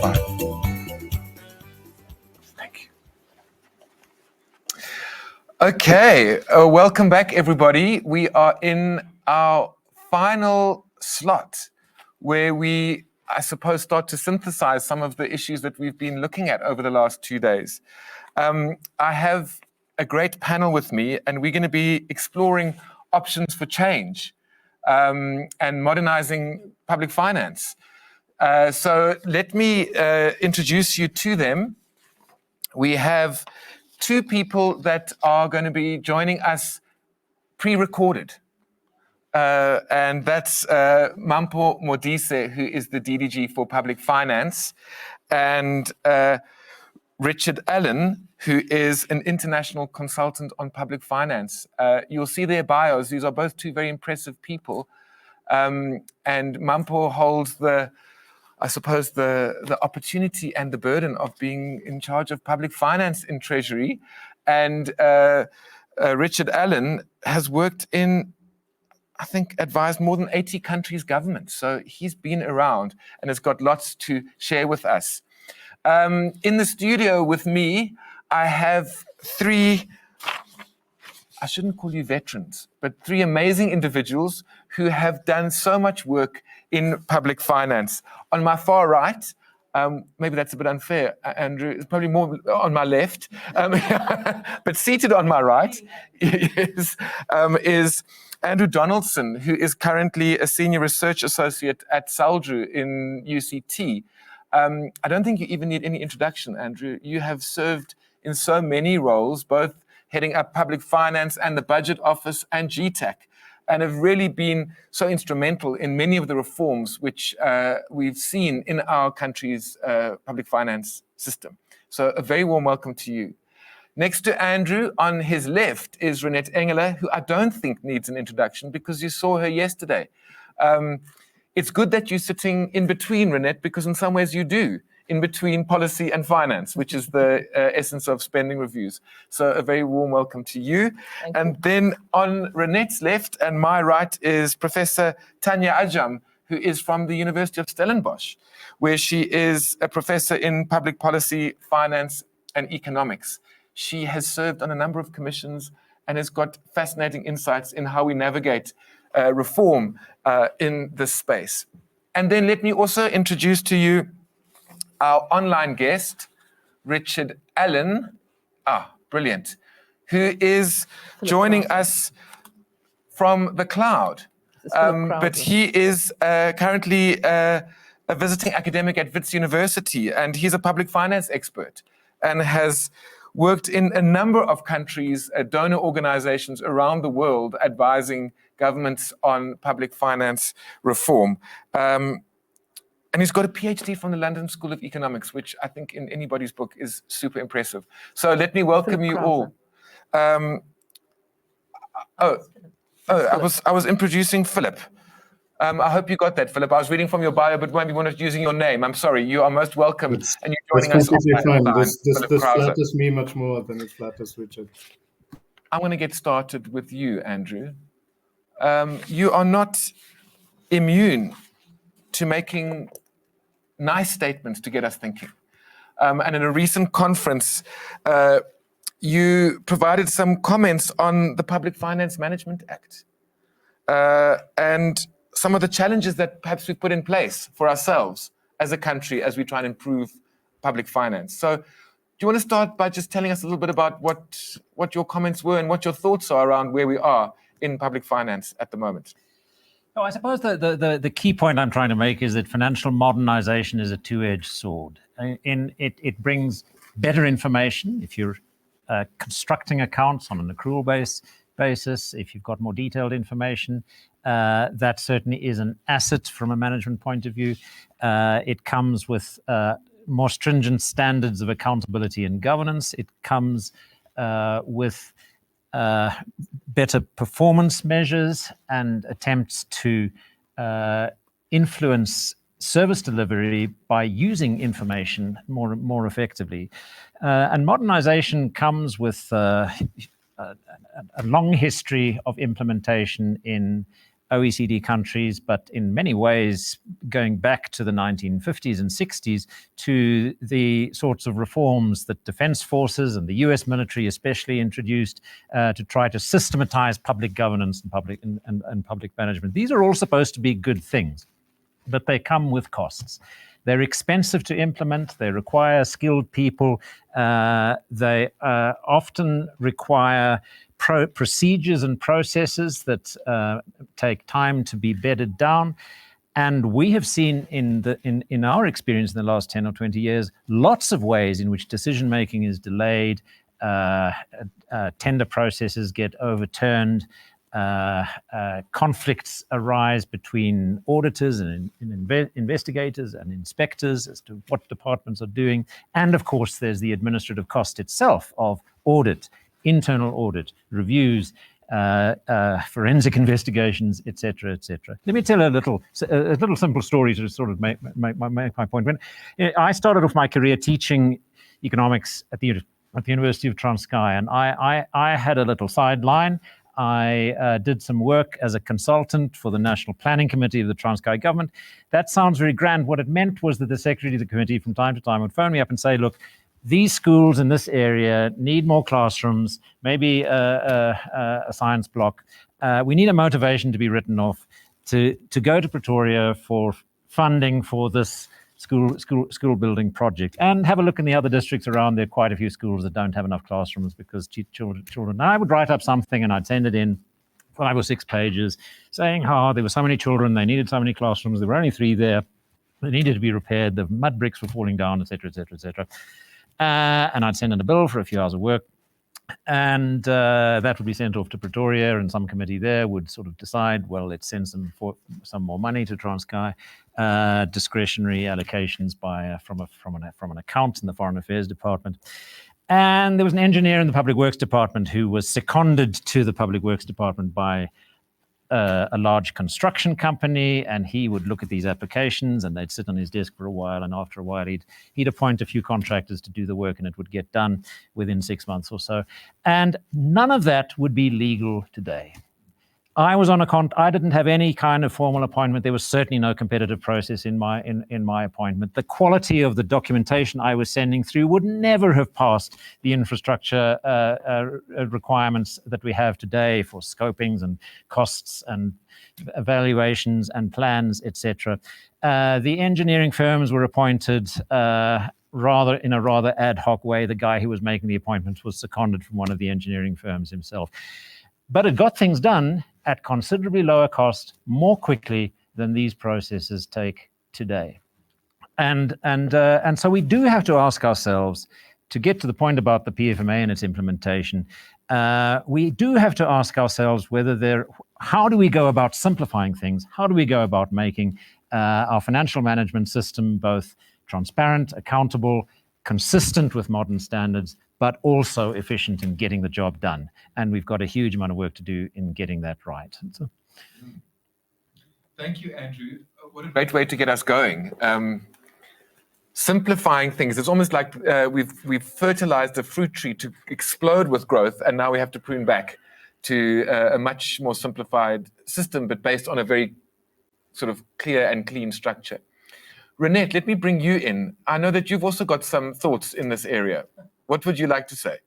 fine. Thank you. Okay, welcome back, everybody. We are in our final slot where we, I suppose, start to synthesize some of the issues that we've been looking at over the last 2 days. I have a great panel with me, and we're going to be exploring options for change and modernizing public finance. So let me introduce you to them. We have 2 people that are going to be joining us pre-recorded. And that's Mampo Modise, who is the DDG for Public Finance, and Richard Allen, who is an international consultant on public finance. You'll see their bios. These are both 2 very impressive people. And Mampo holds the opportunity and the burden of being in charge of public finance in Treasury. And Richard Allen has worked in, I think, advised more than 80 countries' governments. So he's been around and has got lots to share with us. In the studio with me, I have 3, I shouldn't call you veterans, but 3 amazing individuals who have done so much work in public finance. On my far right, maybe that's a bit unfair, Andrew, it's probably more on my left, but seated on my right is Andrew Donaldson, who is currently a senior research associate at Saldru in UCT. I don't think you even need any introduction, Andrew. You have served in so many roles, both heading up public finance and the budget office and GTAC, and have really been so instrumental in many of the reforms which we've seen in our country's public finance system. So a very warm welcome to you. Next to Andrew, on his left, is Renette Engeler, who I don't think needs an introduction because you saw her yesterday. It's good that you're sitting in between, Renette, because in some ways you do, in between policy and finance, which is the essence of spending reviews. So a very warm welcome to you. And then on Renette's left and my right is Professor Tanya Ajam, who is from the University of Stellenbosch, where she is a professor in public policy, finance, and economics. She has served on a number of commissions and has got fascinating insights in how we navigate reform in this space. And then let me also introduce to you our online guest, Richard Allen, brilliant, who is joining us from the cloud. But he is currently a visiting academic at Wits University, and he's a public finance expert and has worked in a number of countries, donor organizations around the world, advising governments on public finance reform. And he's got a PhD from the London School of Economics, which I think in anybody's book is super impressive. So let me welcome you all. I was introducing Philip. I hope you got that, Philip. I was reading from your bio, but maybe we're not using your name. I'm sorry. You are most welcome. And you're joining us online. This flatters me much more than it flatters Richard. I'm going to get started with you, Andrew. You are not immune to making nice statements to get us thinking. And in a recent conference, you provided some comments on the Public Finance Management Act and some of the challenges that perhaps we've put in place for ourselves as a country as we try and improve public finance. So do you want to start by just telling us a little bit about what your comments were and what your thoughts are around where we are in public finance at the moment? No, I suppose the key point I'm trying to make is that financial modernization is a two-edged sword. It brings better information if you're constructing accounts on an accrual basis, if you've got more detailed information. That certainly is an asset from a management point of view. It comes with more stringent standards of accountability and governance. It comes with better performance measures and attempts to influence service delivery by using information more effectively. And modernization comes with a long history of implementation in OECD countries, but in many ways going back to the 1950s and 60s to the sorts of reforms that defense forces and the US military especially introduced to try to systematize public governance and public management. These are all supposed to be good things, but they come with costs. They're expensive to implement. They require skilled people. They often require procedures and processes that take time to be bedded down. And we have seen in our experience in the last 10 or 20 years, lots of ways in which decision-making is delayed, tender processes get overturned, conflicts arise between auditors and investigators and inspectors as to what departments are doing. And of course, there's the administrative cost itself of audit, internal audit, reviews, forensic investigations, etc., etc. Let me tell a little simple story to sort of make my point. When I started off my career teaching economics at the University of Transkei, and I had a little sideline. I did some work as a consultant for the National Planning Committee of the Transkei government. That sounds very grand. What it meant was that the secretary of the committee from time to time would phone me up and say, look, these schools in this area need more classrooms, maybe a science block. We need a motivation to be written off to go to Pretoria for funding for this school building project, and have a look in the other districts around. There are quite a few schools that don't have enough classrooms because children. And I would write up something and I'd send it in 5 or 6 pages saying how there were so many children, they needed so many classrooms, there were only 3 there, they needed to be repaired, the mud bricks were falling down, etc., etc., etc. And I'd send in a bill for a few hours of work. And that would be sent off to Pretoria, and some committee there would sort of decide, well, let's send some more money to Transkei, discretionary allocations from an account in the Foreign Affairs Department. And there was an engineer in the Public Works Department who was seconded to the Public Works Department by a large construction company, and he would look at these applications and they'd sit on his desk for a while, and after a while he'd appoint a few contractors to do the work, and it would get done within 6 months or so. And none of that would be legal today. I was on I didn't have any kind of formal appointment. There was certainly no competitive process in my appointment. The quality of the documentation I was sending through would never have passed the infrastructure requirements that we have today for scopings and costs and evaluations and plans, etc. The engineering firms were appointed in a rather ad hoc way. The guy who was making the appointments was seconded from one of the engineering firms himself. But it got things done at considerably lower cost, more quickly than these processes take today. And so we do have to ask ourselves, to get to the point about the PFMA and its implementation, we do have to ask ourselves how do we go about simplifying things? How do we go about making our financial management system both transparent, accountable, consistent with modern standards, but also efficient in getting the job done? And we've got a huge amount of work to do in getting that right. So, thank you, Andrew. What a great way to get us going. Simplifying things. It's almost like we've fertilized a fruit tree to explode with growth, and now we have to prune back to a much more simplified system, but based on a very sort of clear and clean structure. Renette, let me bring you in. I know that you've also got some thoughts in this area. What would you like to say?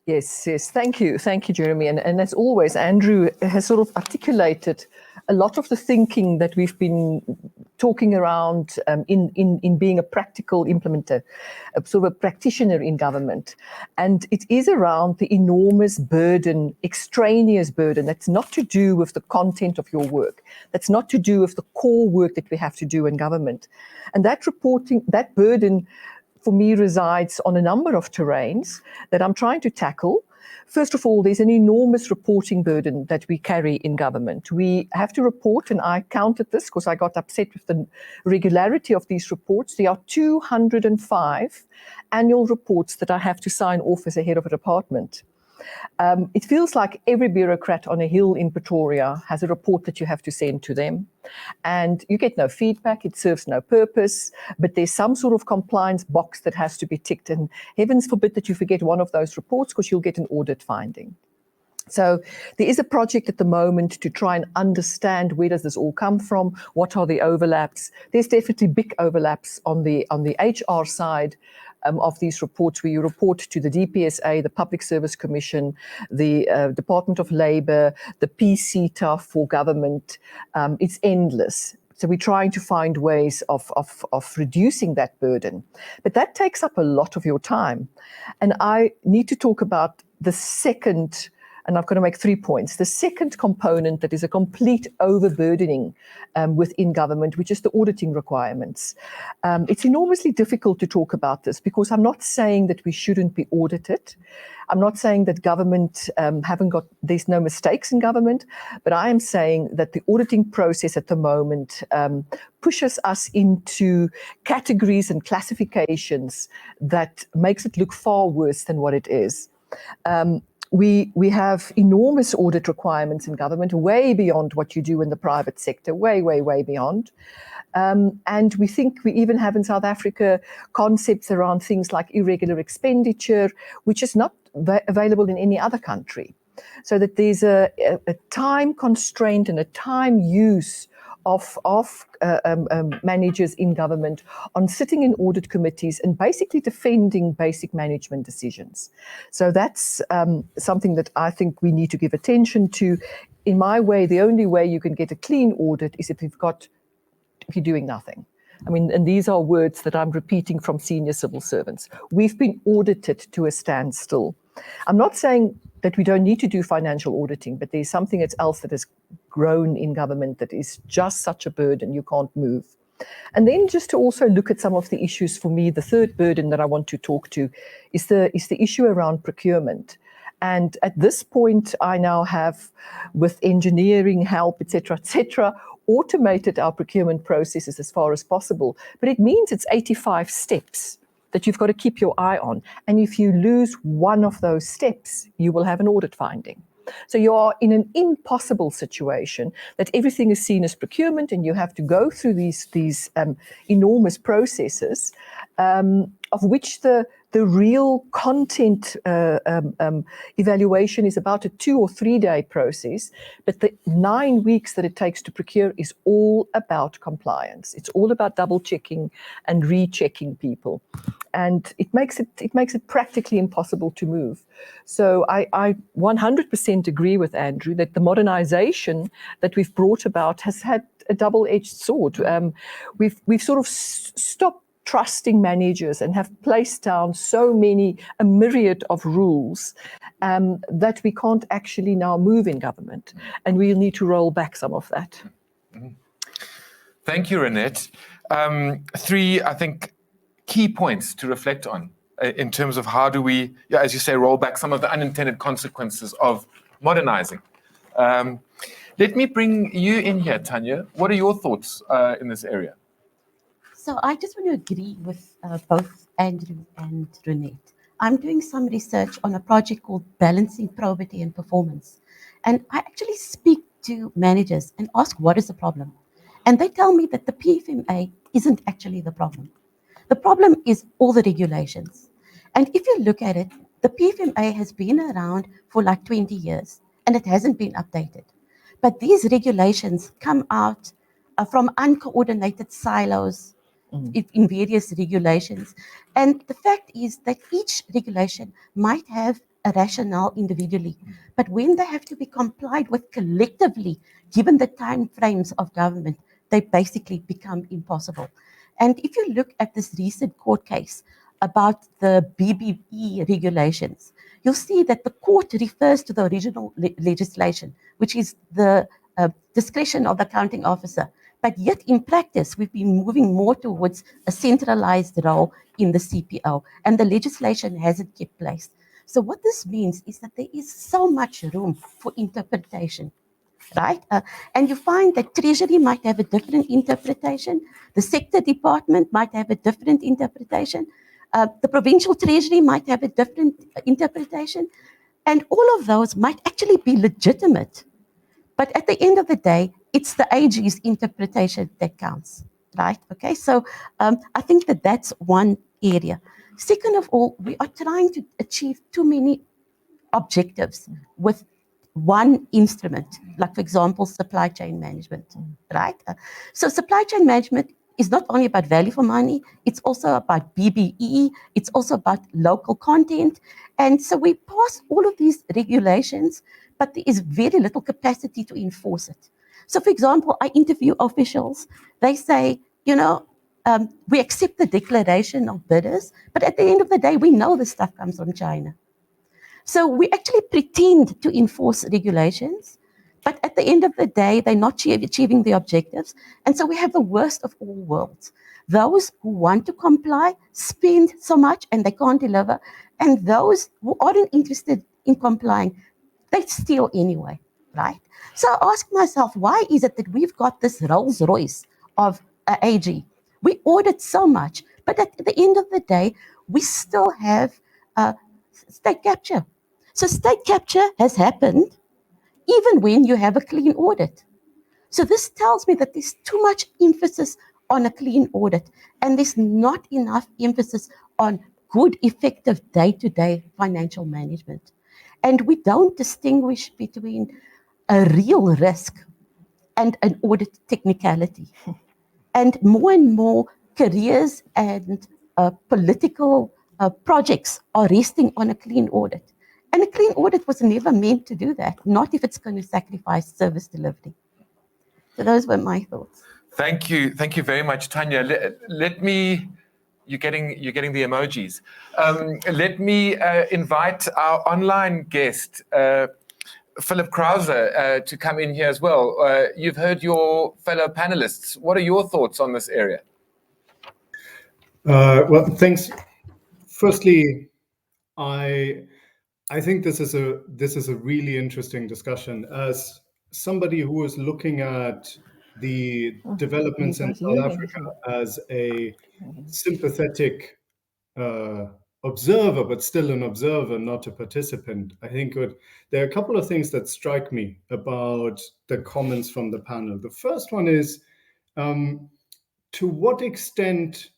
Yes. Thank you, Jeremy. And as always, Andrew has sort of articulated a lot of the thinking that we've been talking around in being a practical implementer, a sort of a practitioner in government. And it is around the enormous burden, extraneous burden, that's not to do with the content of your work. That's not to do with the core work that we have to do in government. And that burden, for me, resides on a number of terrains that I'm trying to tackle. First of all, there's an enormous reporting burden that we carry in government. We have to report, and I counted this because I got upset with the regularity of these reports. There are 205 annual reports that I have to sign off as a head of a department. It feels like every bureaucrat on a hill in Pretoria has a report that you have to send to them, and you get no feedback. It serves no purpose, but there's some sort of compliance box that has to be ticked, and heavens forbid that you forget one of those reports, because you'll get an audit finding. So there is a project at the moment to try and understand where does this all come from, what are the overlaps. There's definitely big overlaps on the HR side of these reports, where you report to the DPSA, the Public Service Commission, the Department of Labour, the PCTA for government. It's endless. So we're trying to find ways of reducing that burden. But that takes up a lot of your time. And I need to talk about the second, and I've got to make 3 points. The second component that is a complete overburdening within government, which is the auditing requirements. It's enormously difficult to talk about this because I'm not saying that we shouldn't be audited. I'm not saying that government there's no mistakes in government, but I am saying that the auditing process at the moment pushes us into categories and classifications that makes it look far worse than what it is. We have enormous audit requirements in government, way beyond what you do in the private sector, way, way, way beyond. And we think we even have in South Africa concepts around things like irregular expenditure, which is not available in any other country. So that there's a time constraint and a time use of managers in government on sitting in audit committees and basically defending basic management decisions. So that's something that I think we need to give attention to. In my way, the only way you can get a clean audit is if you're doing nothing. I mean, and these are words that I'm repeating from senior civil servants. We've been audited to a standstill. I'm not saying that we don't need to do financial auditing, but there's something else that has grown in government that is just such a burden you can't move. And then just to also look at some of the issues for me, the third burden that I want to talk to is the issue around procurement. And at this point, I now have, with engineering help, et cetera, automated our procurement processes as far as possible. But it means it's 85 steps that you've got to keep your eye on. And if you lose one of those steps, you will have an audit finding. So you are in an impossible situation that everything is seen as procurement and you have to go through these enormous processes, of which the real content evaluation is about a 2 or 3 day process, but the 9 weeks that it takes to procure is all about compliance. It's all about double checking and rechecking people. And it makes it practically impossible to move. So I 100% agree with Andrew that the modernization that we've brought about has had a double-edged sword. We've sort of stopped trusting managers and have placed down a myriad of rules that we can't actually now move in government. And we'll need to roll back some of that. Thank you, Renette. 3, I think, key points to reflect on in terms of how do we, as you say, roll back some of the unintended consequences of modernizing. Let me bring you in here, Tanya. What are your thoughts in this area? So I just want to agree with both Andrew and Renette. I'm doing some research on a project called Balancing Probity and Performance. And I actually speak to managers and ask, what is the problem? And they tell me that the PFMA isn't actually the problem. The problem is all the regulations. And if you look at it, the PFMA has been around for like 20 years and it hasn't been updated. But these regulations come out from uncoordinated silos in various regulations. And the fact is that each regulation might have a rationale individually, but when they have to be complied with collectively, given the time frames of government, they basically become impossible. And if you look at this recent court case about the BBE regulations, you'll see that the court refers to the original legislation, which is the discretion of the accounting officer. But yet in practice, we've been moving more towards a centralized role in the CPO, and the legislation hasn't kept pace. So what this means is that there is so much room for interpretation. Right? And you find that Treasury might have a different interpretation. The sector department might have a different interpretation. The provincial Treasury might have a different interpretation. And all of those might actually be legitimate. But at the end of the day, it's the AG's interpretation that counts. Right? Okay, so I think that that's one area. Second of all, we are trying to achieve too many objectives with one instrument, like for example, supply chain management, right? So supply chain management is not only about value for money, it's also about BBE, it's also about local content. And so we pass all of these regulations, but there is very little capacity to enforce it. So for example, I interview officials, they say, we accept the declaration of bidders, but at the end of the day, we know the stuff comes from China. So we actually pretend to enforce regulations, but at the end of the day, they're not achieving the objectives. And so we have the worst of all worlds. Those who want to comply spend so much and they can't deliver. And those who aren't interested in complying, they steal anyway, right? So I ask myself, why is it that we've got this Rolls Royce of AG? We audit so much, but at the end of the day, we still have state capture. So state capture has happened even when you have a clean audit. So this tells me that there's too much emphasis on a clean audit, and there's not enough emphasis on good, effective day-to-day financial management. And we don't distinguish between a real risk and an audit technicality. And more careers and political projects are resting on a clean audit. And a clean audit was never meant to do that, not if it's going to sacrifice service delivery. So those were my thoughts. Thank you very much, Tanya. Let me. You're getting the emojis. Let me invite our online guest, Philip Krause, to come in here as well. You've heard your fellow panelists. What are your thoughts on this area? Well, thanks. Firstly, I think this is a really interesting discussion. As somebody who is looking at the developments in South Africa as a sympathetic observer, but still an observer, not a participant, I think there are a couple of things that strike me about the comments from the panel. The first one is, to what extent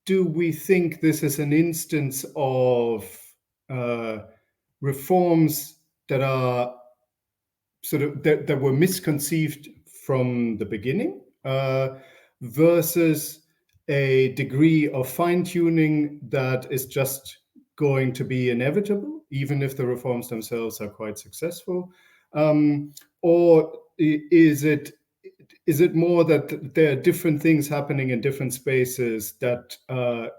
do we think this is an instance of reforms that are sort of that were misconceived from the beginning versus a degree of fine-tuning that is just going to be inevitable, even if the reforms themselves are quite successful? Or is it more that there are different things happening in different spaces that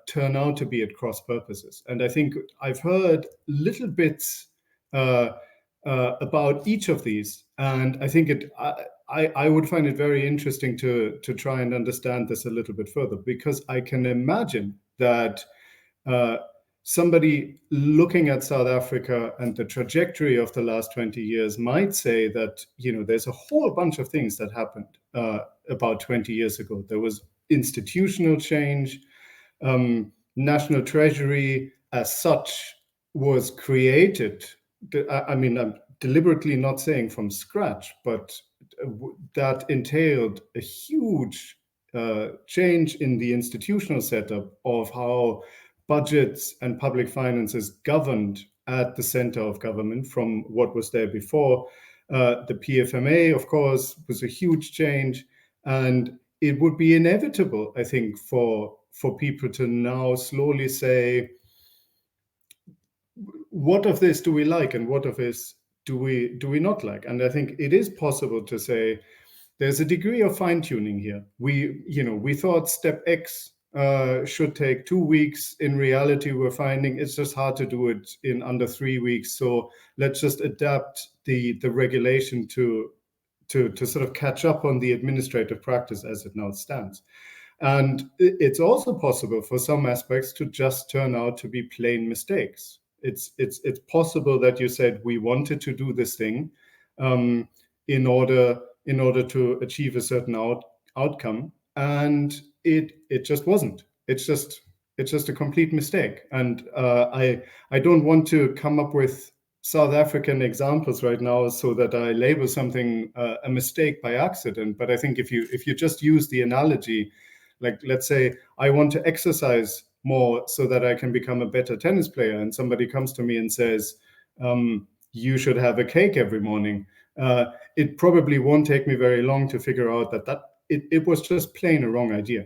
turn out to be at cross purposes? And I think I've heard little bits about each of these, and I think I would find it very interesting to try and understand this a little bit further, because I can imagine that somebody looking at South Africa and the trajectory of the last 20 years might say that, there's a whole bunch of things that happened about 20 years ago. There was institutional change. National Treasury as such was created. I'm deliberately not saying from scratch, but that entailed a huge change in the institutional setup of how budgets and public finances governed at the center of government from what was there before. The PFMA, of course, was a huge change, and it would be inevitable, I think, for people to now slowly say, what of this do we like and what of this do we not like? And I think it is possible to say there's a degree of fine-tuning here. We thought step X should take 2 weeks. In reality, we're finding it's just hard to do it in under 3 weeks. So let's just adapt the regulation to sort of catch up on the administrative practice as it now stands. And it's also possible for some aspects to just turn out to be plain mistakes. It's possible that you said we wanted to do this thing in order to achieve a certain outcome, and it just wasn't. It's just a complete mistake. And I don't want to come up with South African examples right now so that I label something a mistake by accident. But I think if you just use the analogy, like, let's say I want to exercise more so that I can become a better tennis player, and somebody comes to me and says, you should have a cake every morning, it probably won't take me very long to figure out that it was just plain a wrong idea.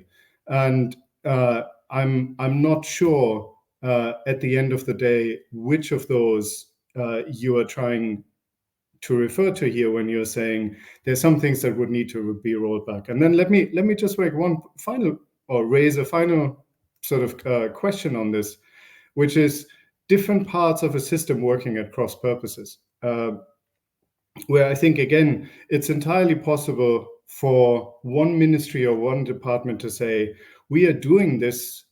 And I'm not sure at the end of the day which of those you are trying to refer to here when you're saying there's some things that would need to be rolled back. And then let me just make one final, or raise a final sort of question on this, which is different parts of a system working at cross purposes, where I think, again, it's entirely possible for one ministry or one department to say, we are doing this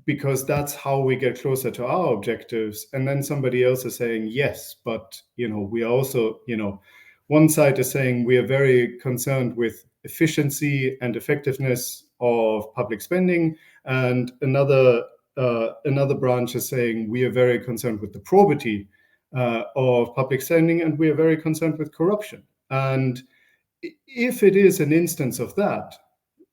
because that's how we get closer to our objectives. And then somebody else is saying, yes, but, we also, one side is saying we are very concerned with efficiency and effectiveness of public spending, and another branch is saying we are very concerned with the probity of public spending, and we are very concerned with corruption. And if it is an instance of that,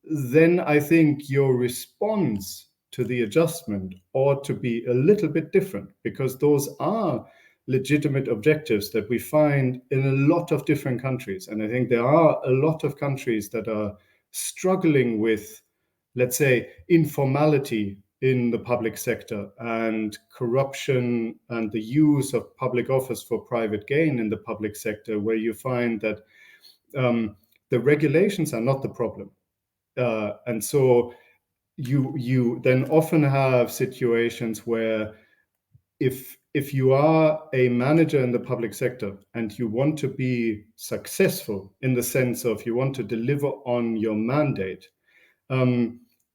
then I think your response to the adjustment ought to be a little bit different, because those are legitimate objectives that we find in a lot of different countries. And I think there are a lot of countries that are struggling with, let's say, informality in the public sector and corruption and the use of public office for private gain in the public sector, where you find that the regulations are not the problem. And so you then often have situations where if you are a manager in the public sector and you want to be successful in the sense of you want to deliver on your mandate,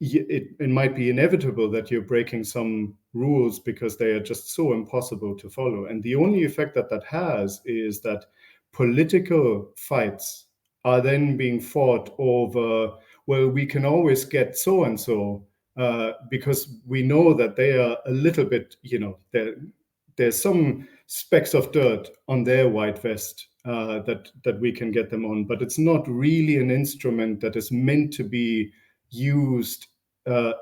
it might be inevitable that you're breaking some rules because they are just so impossible to follow. And the only effect that has is that political fights are then being fought over, well, we can always get so-and-so because we know that they are a little bit, there's some specks of dirt on their white vest that we can get them on, but it's not really an instrument that is meant to be used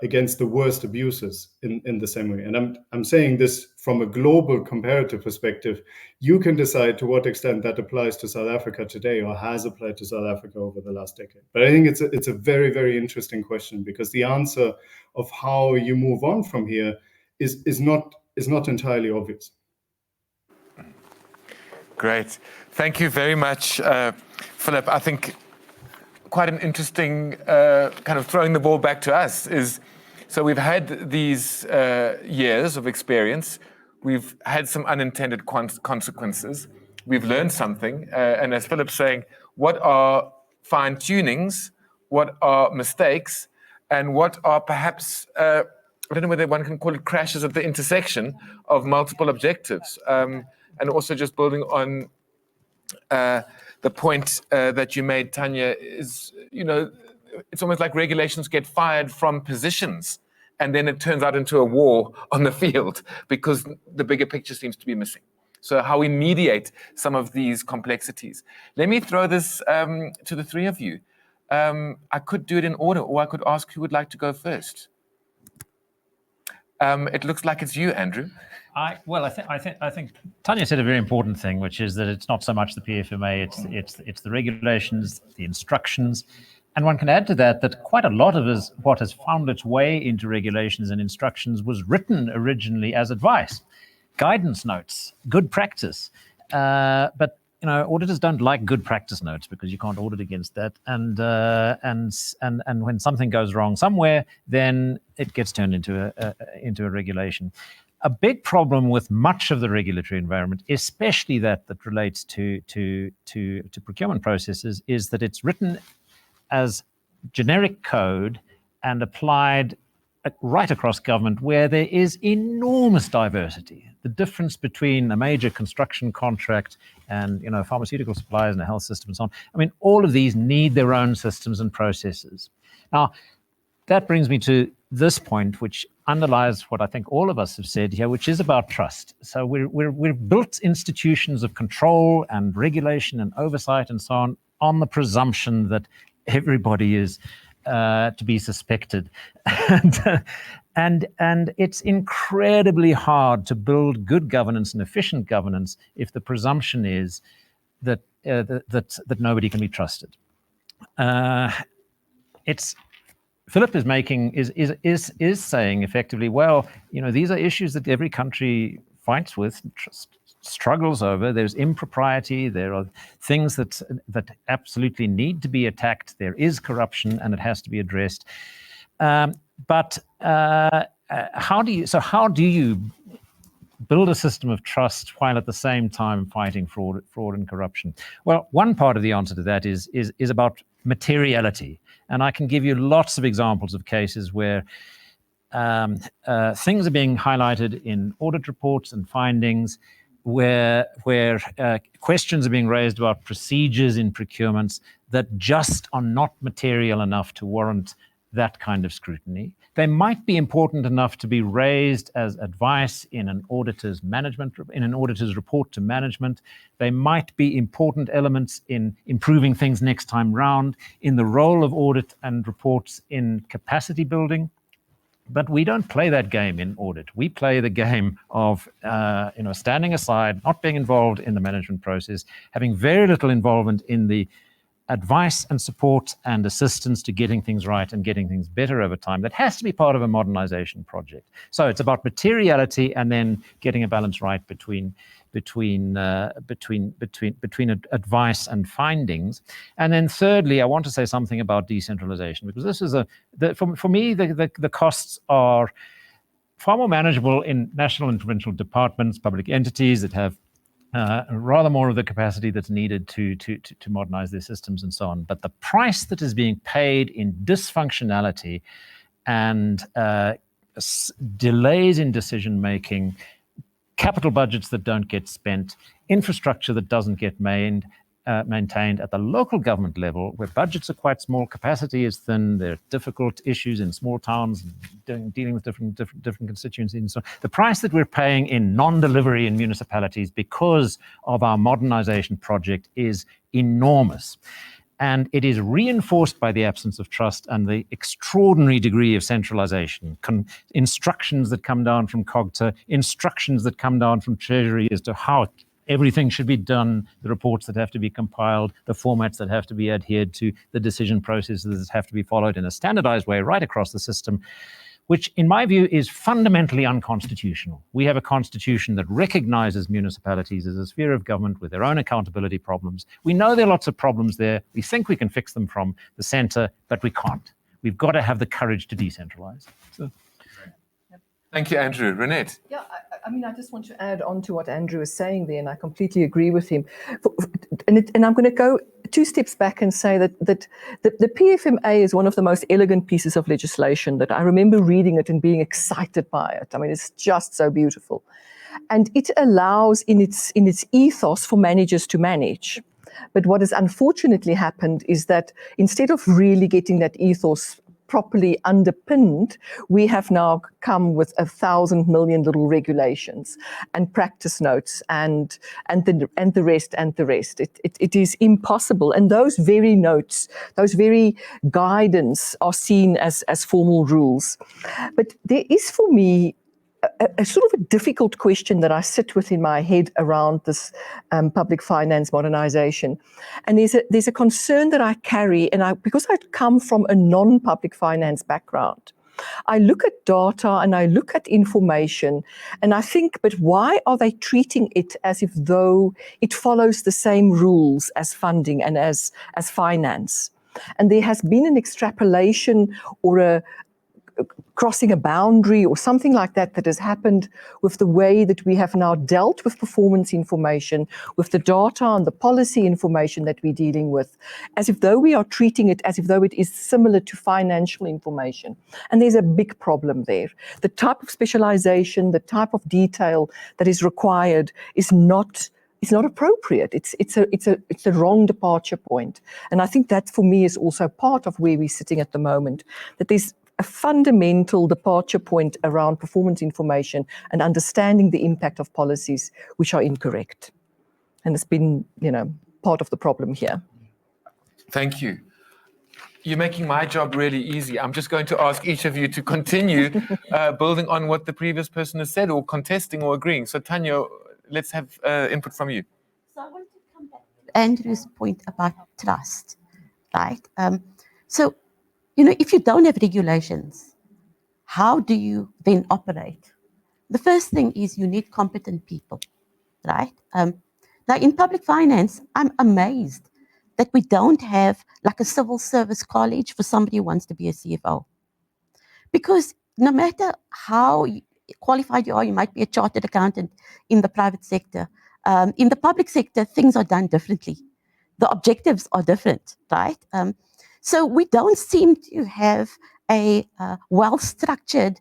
against the worst abuses in the same way. And I'm saying this from a global comparative perspective. You can decide to what extent that applies to South Africa today or has applied to South Africa over the last decade. But I think it's a very, very interesting question, because the answer of how you move on from here is not entirely obvious. Great. Thank you very much, Philip. I think quite an interesting kind of throwing the ball back to us is, so we've had these years of experience. We've had some unintended consequences. We've learned something. And as Philip's saying, what are fine tunings? What are mistakes? And what are perhaps, I don't know whether one can call it crashes at the intersection of multiple objectives. And also just building on the point that you made, Tanya, is, it's almost like regulations get fired from positions, and then it turns out into a war on the field because the bigger picture seems to be missing. So how we mediate some of these complexities. Let me throw this to the three of you. I could do it in order, or I could ask who would like to go first. It looks like it's you, Andrew. I think Tanya said a very important thing, which is that it's not so much the PFMA, it's the regulations, the instructions, and one can add to that quite a lot of what has found its way into regulations and instructions was written originally as advice, guidance notes, good practice, but auditors don't like good practice notes because you can't audit against that, and when something goes wrong somewhere, then it gets turned into a regulation. A big problem with much of the regulatory environment, especially that relates to procurement processes, is that it's written as generic code and applied right across government, where there is enormous diversity. The difference between a major construction contract and pharmaceutical suppliers and a health system and so on. I mean, all of these need their own systems and processes. Now, that brings me to this point, which underlies what I think all of us have said here, which is about trust. So we've built institutions of control and regulation and oversight and so on the presumption that everybody is to be suspected. And it's incredibly hard to build good governance and efficient governance if the presumption is that that nobody can be trusted. Philip is saying effectively, well, these are issues that every country fights with, struggles over. There's impropriety. There are things that absolutely need to be attacked. There is corruption, and it has to be addressed. But how do you build a system of trust while at the same time fighting fraud and corruption? Well, one part of the answer to that is about materiality, and I can give you lots of examples of cases where things are being highlighted in audit reports and findings, where questions are being raised about procedures in procurements that just are not material enough to warrant that kind of scrutiny. They might be important enough to be raised as advice in an auditor's report to management. They might be important elements in improving things next time round, in the role of audit and reports in capacity building. But we don't play that game in audit. We play the game of standing aside, not being involved in the management process, having very little involvement in the advice and support and assistance to getting things right and getting things better over time. That has to be part of a modernization project. So it's about materiality and then getting a balance right between advice and findings. And then thirdly, I want to say something about decentralization, because this is for me, the costs are far more manageable in national and provincial departments, public entities that have rather more of the capacity that's needed to modernize their systems and so on. But the price that is being paid in dysfunctionality and delays in decision making, capital budgets that don't get spent, infrastructure that doesn't get maintained at the local government level, where budgets are quite small, capacity is thin, there are difficult issues in small towns, dealing with different constituencies and so on. The price that we're paying in non-delivery in municipalities because of our modernization project is enormous. And it is reinforced by the absence of trust and the extraordinary degree of centralization. Instructions that come down from COGTA, instructions that come down from Treasury as to how everything should be done, the reports that have to be compiled, the formats that have to be adhered to, the decision processes that have to be followed in a standardized way right across the system, which in my view is fundamentally unconstitutional. We have a constitution that recognizes municipalities as a sphere of government with their own accountability problems. We know there are lots of problems there. We think we can fix them from the center, but we can't. We've got to have the courage to decentralize. So. Thank you, Andrew. Renette? Yeah, I just want to add on to what Andrew is saying there, and I completely agree with him. And I'm going to go 2 steps back and say that the PFMA is one of the most elegant pieces of legislation that I remember reading it and being excited by it. I mean, it's just so beautiful. And it allows in its ethos for managers to manage. But what has unfortunately happened is that instead of really getting that ethos properly underpinned, we have now come with 1,000 million little regulations and practice notes and the rest. It is impossible. And those very notes, those very guidance are seen as formal rules. But there is for me a sort of a difficult question that I sit with in my head around this public finance modernization. And there's a concern that I carry, and because I come from a non-public finance background, I look at data and I look at information and I think, but why are they treating it as if though it follows the same rules as funding and as finance? And there has been an extrapolation or a crossing a boundary or something like that has happened with the way that we have now dealt with performance information, with the data and the policy information that we're dealing with, as if though we are treating it as if though it is similar to financial information. And there's a big problem there. The type of specialization, the type of detail that is required is not appropriate. It's a wrong departure point. And I think that for me is also part of where we're sitting at the moment, that there's a fundamental departure point around performance information and understanding the impact of policies which are incorrect. And it's been, part of the problem here. Thank you. You're making my job really easy. I'm just going to ask each of you to continue building on what the previous person has said, or contesting or agreeing. So, Tanya, let's have input from you. So I want to come back to Andrew's point about trust, right? So, if you don't have regulations, how do you then operate? The first thing is you need competent people, right? Now, in public finance, I'm amazed that we don't have like a civil service college for somebody who wants to be a CFO. Because no matter how qualified you are, you might be a chartered accountant in the private sector. In the public sector, things are done differently. The objectives are different, right? So we don't seem to have a well-structured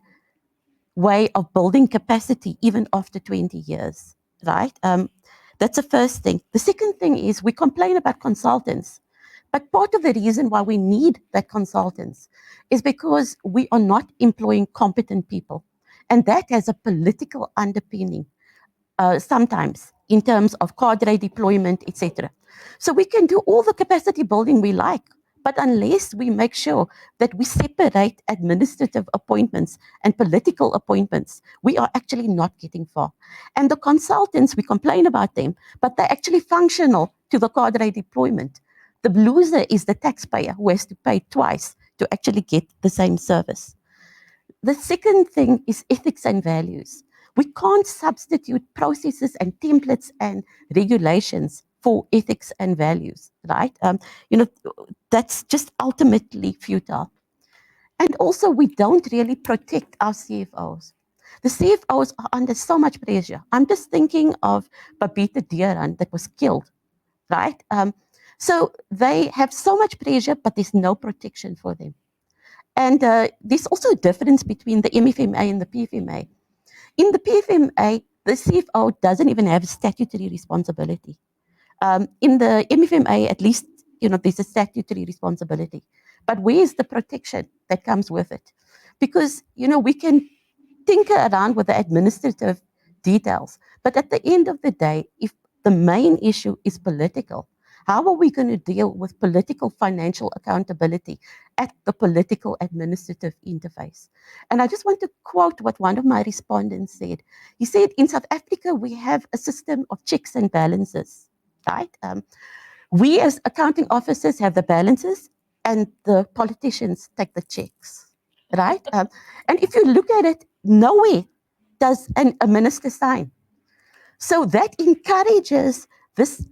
way of building capacity even after 20 years, right? That's the first thing. The second thing is we complain about consultants, but part of the reason why we need that consultants is because we are not employing competent people. And that has a political underpinning sometimes in terms of cadre deployment, etc. So we can do all the capacity building we like, but unless we make sure that we separate administrative appointments and political appointments, we are actually not getting far. And the consultants, we complain about them, but they're actually functional to the cadre deployment. The loser is the taxpayer who has to pay twice to actually get the same service. The second thing is ethics and values. We can't substitute processes and templates and regulations for ethics and values, right? That's just ultimately futile. And also, we don't really protect our CFOs. The CFOs are under so much pressure. I'm just thinking of Babita Deeran that was killed, right? So they have so much pressure, but there's no protection for them. And there's also a difference between the MFMA and the PFMA. In the PFMA, the CFO doesn't even have a statutory responsibility. In the MFMA, at least, there's a statutory responsibility. But where's the protection that comes with it? Because, we can tinker around with the administrative details. But at the end of the day, if the main issue is political, how are we going to deal with political financial accountability at the political administrative interface? And I just want to quote what one of my respondents said. He said, in South Africa, we have a system of checks and balances, right? We as accounting officers have the balances and the politicians take the checks, right? And if you look at it, nowhere does a minister sign. So that encourages this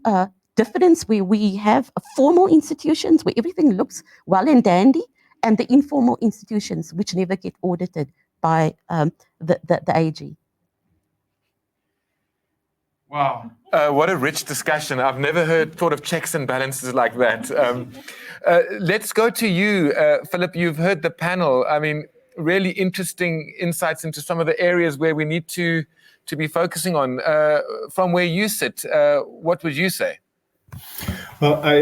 difference where we have formal institutions where everything looks well and dandy, and the informal institutions which never get audited by the AG. Wow. What a rich discussion. I've never thought of checks and balances like that. Let's go to you, Philip. You've heard the panel. I mean, really interesting insights into some of the areas where we need to be focusing on. From where you sit, what would you say? Well, I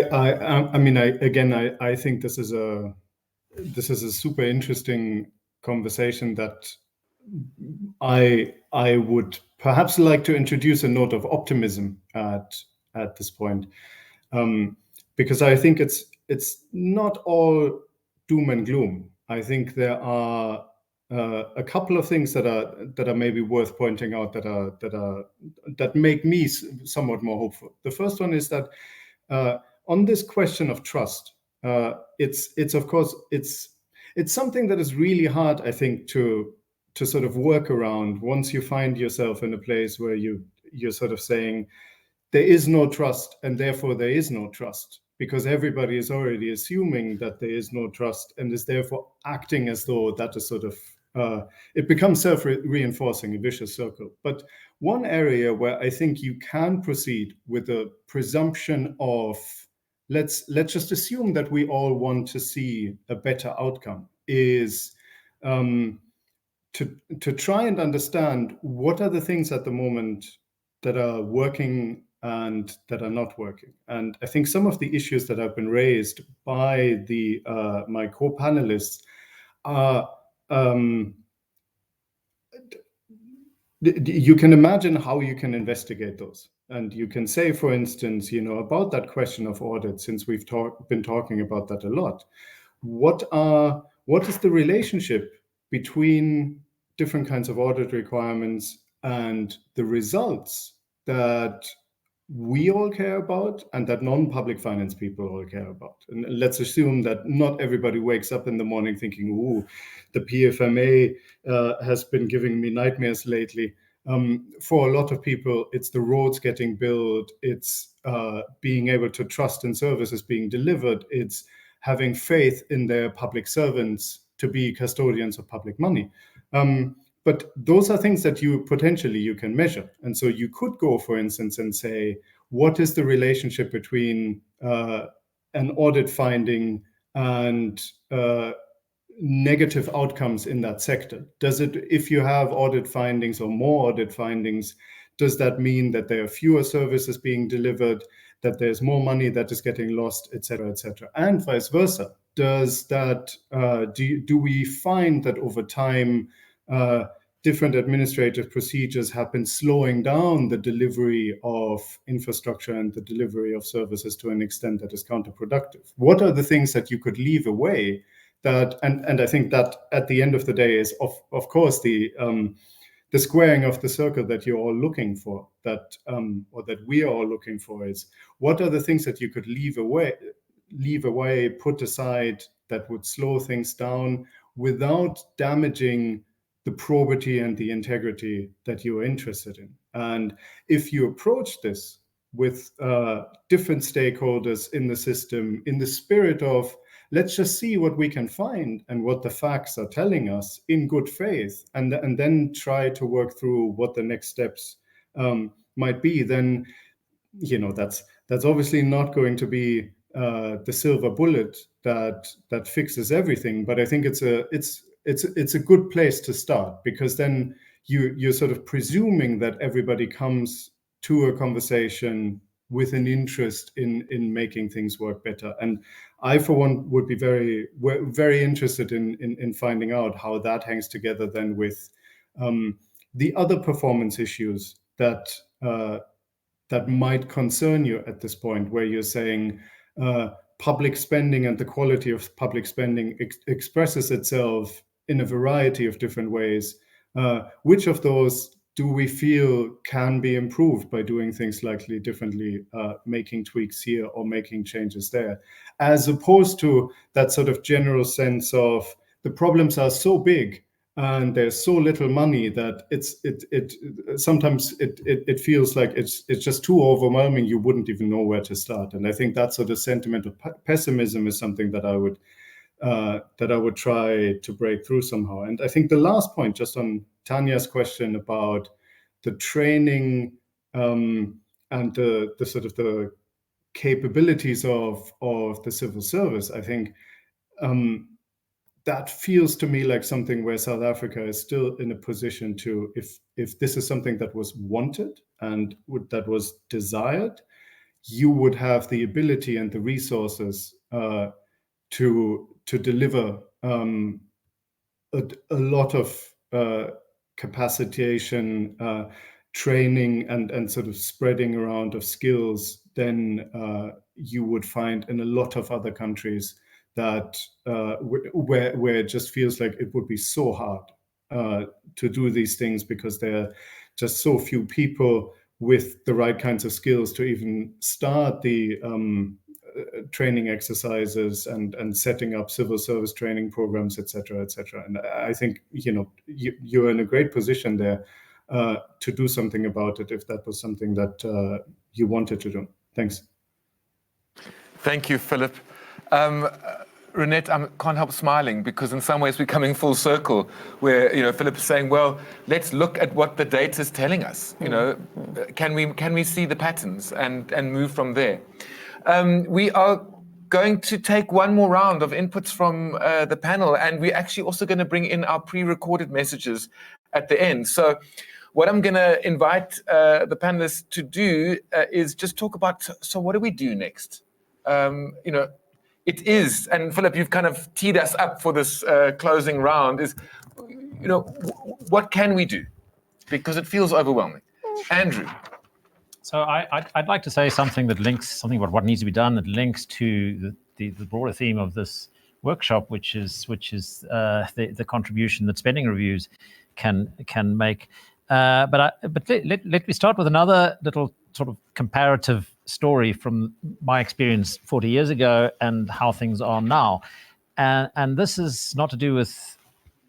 think this is a super interesting conversation that I would perhaps like to introduce a note of optimism at this point, because I think it's not all doom and gloom. I think there are a couple of things that are maybe worth pointing out that make me somewhat more hopeful. The first one is that on this question of trust, it's of course it's something that is really hard, I think, to sort of work around once you find yourself in a place where you're sort of saying there is no trust and therefore there is no trust, because everybody is already assuming that there is no trust and is therefore acting as though that is sort of it becomes self-reinforcing, a vicious circle. But one area where I think you can proceed with a presumption of let's just assume that we all want to see a better outcome is to try and understand what are the things at the moment that are working and that are not working. And I think some of the issues that have been raised by my co-panelists are you can imagine how you can investigate those. And you can say, for instance, about that question of audit, since we've been talking about that a lot, what is the relationship between different kinds of audit requirements and the results that we all care about and that non-public finance people all care about? And let's assume that not everybody wakes up in the morning thinking, ooh, the PFMA has been giving me nightmares lately. For a lot of people, it's the roads getting built, it's being able to trust in services being delivered, it's having faith in their public servants to be custodians of public money. But those are things that you can measure. And so you could go, for instance, and say, what is the relationship between an audit finding and negative outcomes in that sector? Does it, if you have audit findings or more audit findings, does that mean that there are fewer services being delivered, that there's more money that is getting lost, et cetera, and vice versa? Does that do we find that over time different administrative procedures have been slowing down the delivery of infrastructure and the delivery of services to an extent that is counterproductive? What are the things that you could leave away? That and I think that at the end of the day is of course the squaring of the circle that you're all looking for, that or that we are all looking for, is what are the things that you could leave away, put aside, that would slow things down without damaging the probity and the integrity that you're interested in. And if you approach this with different stakeholders in the system in the spirit of, let's just see what we can find and what the facts are telling us in good faith, and then try to work through what the next steps might be, then that's obviously not going to be the silver bullet that fixes everything. But I think it's a good place to start, because then you're sort of presuming that everybody comes to a conversation with an interest in making things work better. And I, for one, would be very, very interested in finding out how that hangs together then with the other performance issues that might concern you at this point, where you're saying public spending and the quality of public spending expresses itself in a variety of different ways. Which of those do we feel can be improved by doing things slightly differently, making tweaks here or making changes there, as opposed to that sort of general sense of the problems are so big and there's so little money that sometimes it feels like it's just too overwhelming. You wouldn't even know where to start. And I think that sort of sentiment of pessimism is something that I would try to break through somehow. And I think the last point, just on Tanya's question about the training and the sort of the capabilities of the civil service, I think that feels to me like something where South Africa is still in a position to, if this is something that was wanted and that was desired, you would have the ability and the resources to deliver a lot of capacitation, training, and sort of spreading around of skills than you would find in a lot of other countries that where it just feels like it would be so hard to do these things, because there are just so few people with the right kinds of skills to even start the training exercises and setting up civil service training programs, et cetera, et cetera. And I think you're in a great position there to do something about it, if that was something that you wanted to do. Thanks. Thank you, Philip. Renette, I can't help smiling, because in some ways we're coming full circle, where Philip is saying, well, let's look at what the data is telling us. Can we see the patterns and move from there? We are going to take one more round of inputs from the panel, and we're actually also going to bring in our pre-recorded messages at the end. So what I'm going to invite the panelists to do is just talk about, so what do we do next? It is, and Philip, you've kind of teed us up for this closing round, is, what can we do? because it feels overwhelming. Andrew. So I'd like to say something about what needs to be done that links to the broader theme of this workshop, which is the contribution that spending reviews can make. But let me start with another little sort of comparative story from my experience 40 years ago and how things are now. And this is not to do with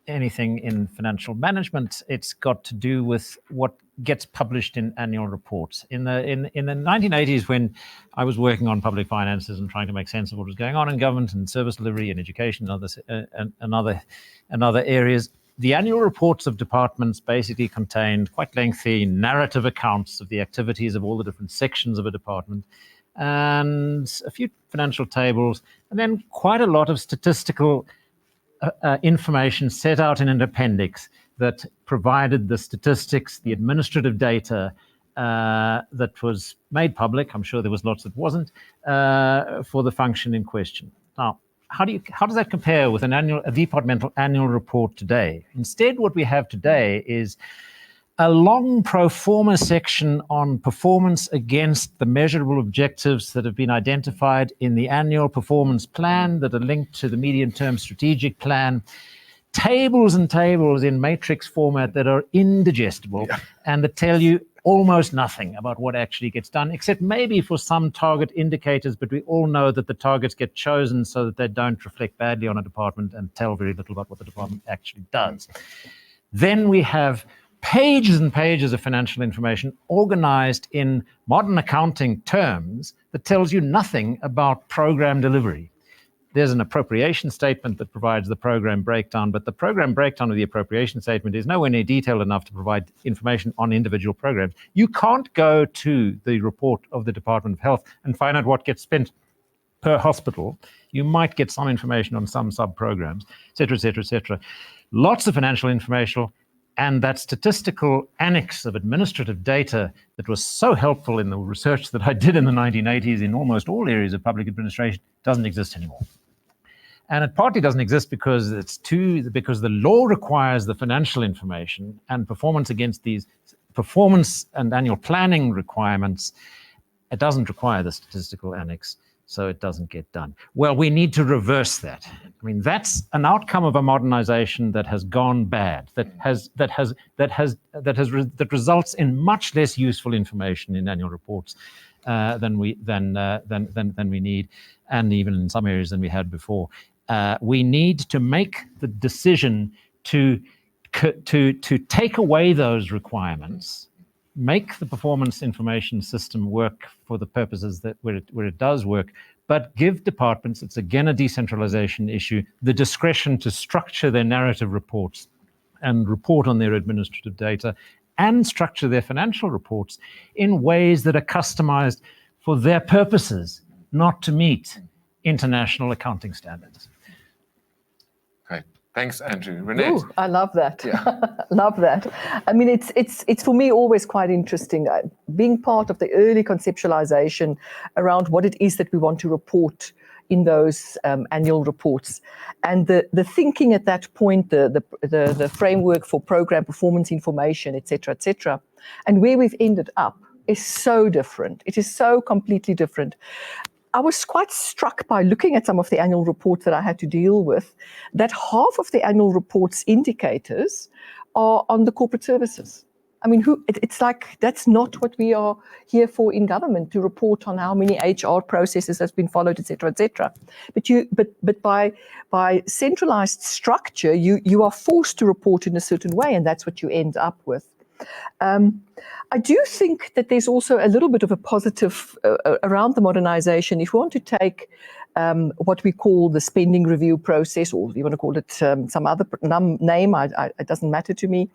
anything in financial management. It's got to do with what gets published in annual reports. In the 1980s, when I was working on public finances and trying to make sense of what was going on in government and service delivery and education and other areas, the annual reports of departments basically contained quite lengthy narrative accounts of the activities of all the different sections of a department, and a few financial tables, and then quite a lot of statistical information set out in an appendix that provided the statistics, the administrative data that was made public. I'm sure there was lots that wasn't, for the function in question. Now, how does that compare with a departmental annual report today? Instead, what we have today is a long pro forma section on performance against the measurable objectives that have been identified in the annual performance plan that are linked to the medium-term strategic plan, tables and tables in matrix format that are indigestible and that tell you almost nothing about what actually gets done, except maybe for some target indicators, but we all know that the targets get chosen so that they don't reflect badly on a department and tell very little about what the department actually does. Then we have pages and pages of financial information organized in modern accounting terms that tells you nothing about program delivery. There's an appropriation statement that provides the program breakdown, but the program breakdown of the appropriation statement is nowhere near detailed enough to provide information on individual programs. You can't go to the report of the Department of Health and find out what gets spent per hospital. You might get some information on some sub-programs, et cetera, et cetera, et cetera. Lots of financial information, and that statistical annex of administrative data that was so helpful in the research that I did in the 1980s in almost all areas of public administration doesn't exist anymore. And it partly doesn't exist because the law requires the financial information, and performance against these performance and annual planning requirements, it doesn't require the statistical annex, so it doesn't get done. Well, we need to reverse that. I mean, that's an outcome of a modernization that has gone bad, that results in much less useful information in annual reports than we need, and even in some areas than we had before. We need to make the decision to take away those requirements, make the performance information system work for the purposes that where it does work, but give departments, it's again a decentralization issue, the discretion to structure their narrative reports and report on their administrative data and structure their financial reports in ways that are customized for their purposes, not to meet international accounting standards. Great. Thanks, Andrew. Renette? Ooh, I love that. Yeah. Love that. I mean, it's for me always quite interesting being part of the early conceptualization around what it is that we want to report in those annual reports, and the thinking at that point, the framework for program performance information, et cetera, and where we've ended up is so different. It is so completely different. I was quite struck by looking at some of the annual reports that I had to deal with, that half of the annual reports indicators are on the corporate services. I mean, it's like that's not what we are here for in government, to report on how many HR processes has been followed, et cetera, et cetera. But by centralized structure, you are forced to report in a certain way, and that's what you end up with. I do think that there's also a little bit of a positive around the modernization. If we want to take what we call the spending review process, or if you want to call it some other name, it doesn't matter to me.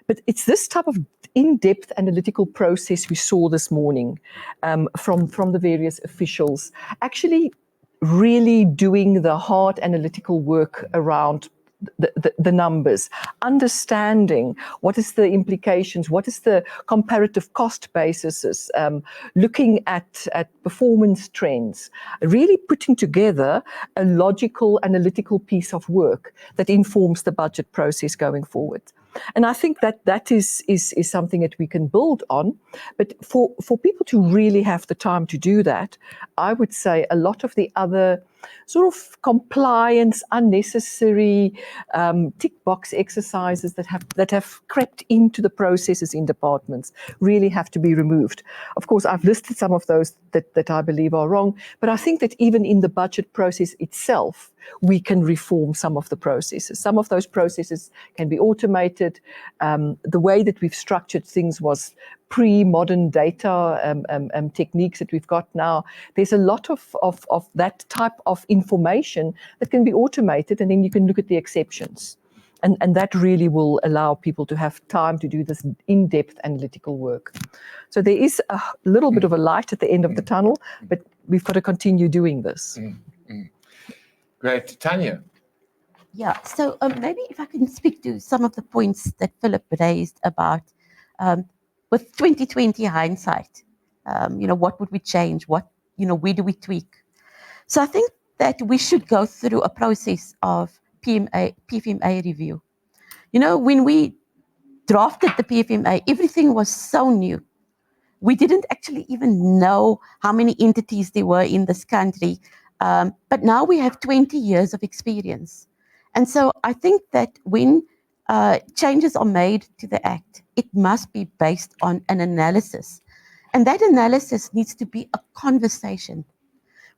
But it's this type of in-depth analytical process we saw this morning from the various officials, actually really doing the hard analytical work around the numbers, understanding what is the implications, what is the comparative cost basis, looking at performance trends, really putting together a logical analytical piece of work that informs the budget process going forward. And I think that is something that we can build on. But for people to really have the time to do that, I would say a lot of the other sort of compliance, unnecessary tick box exercises that have crept into the processes in departments really have to be removed. Of course, I've listed some of those that I believe are wrong, but I think that even in the budget process itself, we can reform some of the processes. Some of those processes can be automated. The way that we've structured things was pre-modern data techniques that we've got now. There's a lot of that type of information that can be automated, and then you can look at the exceptions. And that really will allow people to have time to do this in-depth analytical work. So there is a little bit of a light at the end of the tunnel, but we've got to continue doing this. Great. Tanya? Yeah, so maybe if I can speak to some of the points that Philip raised about with 2020 hindsight, what would we change? Where do we tweak? So I think that we should go through a process of PFMA review. When we drafted the PFMA, everything was so new. We didn't actually even know how many entities there were in this country. But now we have 20 years of experience. And so I think that when changes are made to the Act, it must be based on an analysis. And that analysis needs to be a conversation.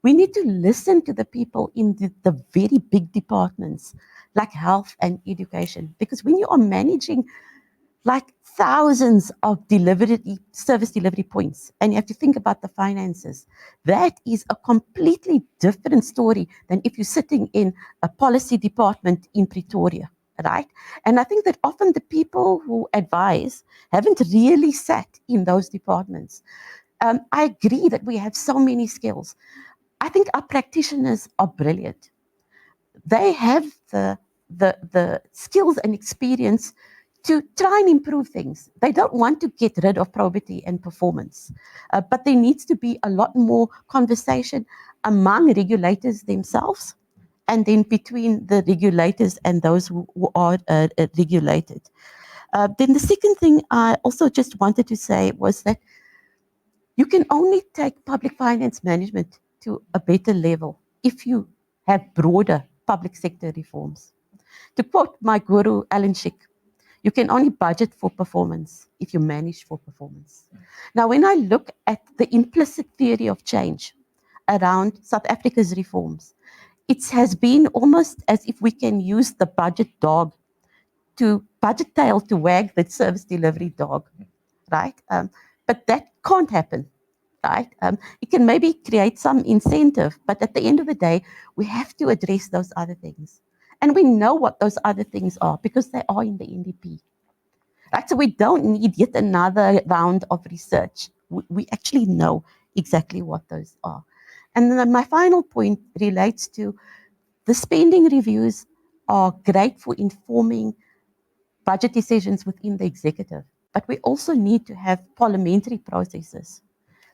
We need to listen to the people in the very big departments like health and education. Because when you are managing like thousands of service delivery points, and you have to think about the finances, that is a completely different story than if you're sitting in a policy department in Pretoria, right? And I think that often the people who advise haven't really sat in those departments. I agree that we have so many skills. I think our practitioners are brilliant. They have the skills and experience to try and improve things. They don't want to get rid of probity and performance, but there needs to be a lot more conversation among regulators themselves, and then between the regulators and those who are regulated. Then the second thing I also just wanted to say was that you can only take public finance management to a better level if you have broader public sector reforms. To quote my guru, Alan Schick, you can only budget for performance if you manage for performance. Now, when I look at the implicit theory of change around South Africa's reforms, it has been almost as if we can use the budget tail to wag the service delivery dog, right? But that can't happen, right? It can maybe create some incentive, but at the end of the day, we have to address those other things. And we know what those other things are because they are in the NDP. Right? So we don't need yet another round of research. We actually know exactly what those are. And then my final point relates to the spending reviews are great for informing budget decisions within the executive, but we also need to have parliamentary processes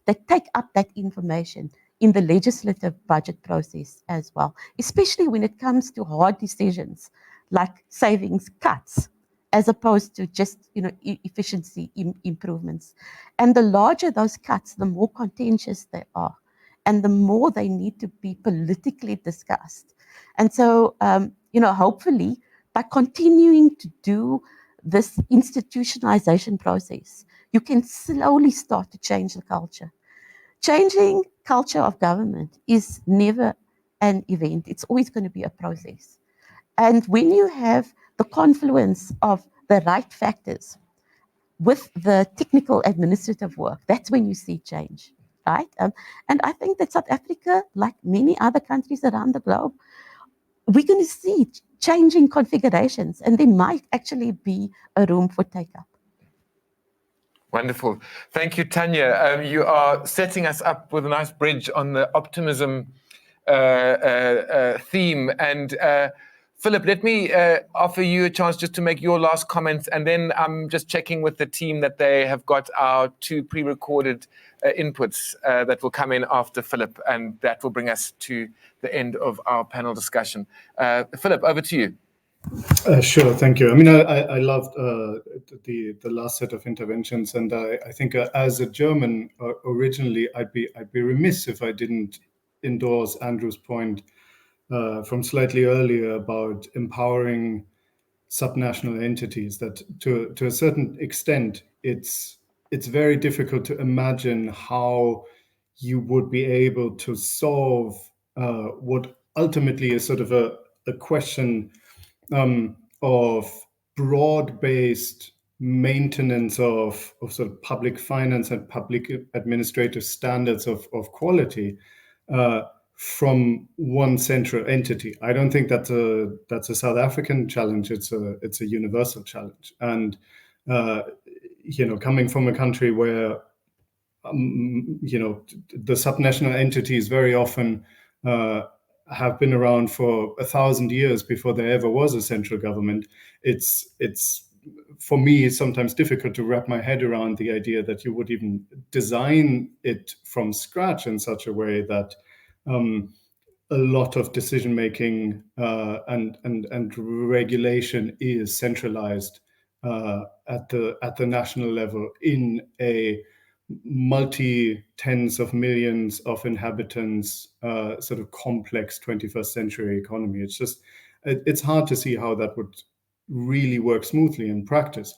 that take up that information in the legislative budget process as well, especially when it comes to hard decisions like savings cuts, as opposed to just efficiency improvements. And the larger those cuts, the more contentious they are, and the more they need to be politically discussed. And so, hopefully, by continuing to do this institutionalization process, you can slowly start to change the culture. Changing culture of government is never an event. It's always going to be a process. And when you have the confluence of the right factors with the technical administrative work, that's when you see change, right? And I think that South Africa, like many other countries around the globe, we're going to see changing configurations, and there might actually be a room for take-up. Wonderful. Thank you, Tanya. You are setting us up with a nice bridge on the optimism theme. And Philip, let me offer you a chance just to make your last comments, and then I'm just checking with the team that they have got our 2 pre-recorded inputs that will come in after Philip, and that will bring us to the end of our panel discussion. Philip, over to you. Sure, thank you. I mean, I loved the last set of interventions, and I think as a German originally, I'd be remiss if I didn't endorse Andrew's point from slightly earlier about empowering subnational entities. That to a certain extent, it's very difficult to imagine how you would be able to solve what ultimately is sort of a question of broad-based maintenance of sort of public finance and public administrative standards of quality from one central entity. I don't think that's a South African challenge. It's a universal challenge. And coming from a country where the subnational entities very often have been around for 1,000 years before there ever was a central government. It's for me, it's sometimes difficult to wrap my head around the idea that you would even design it from scratch in such a way that a lot of decision making and regulation is centralized at the national level in a multi tens of millions of inhabitants sort of complex 21st century economy. It's hard to see how that would really work smoothly in practice.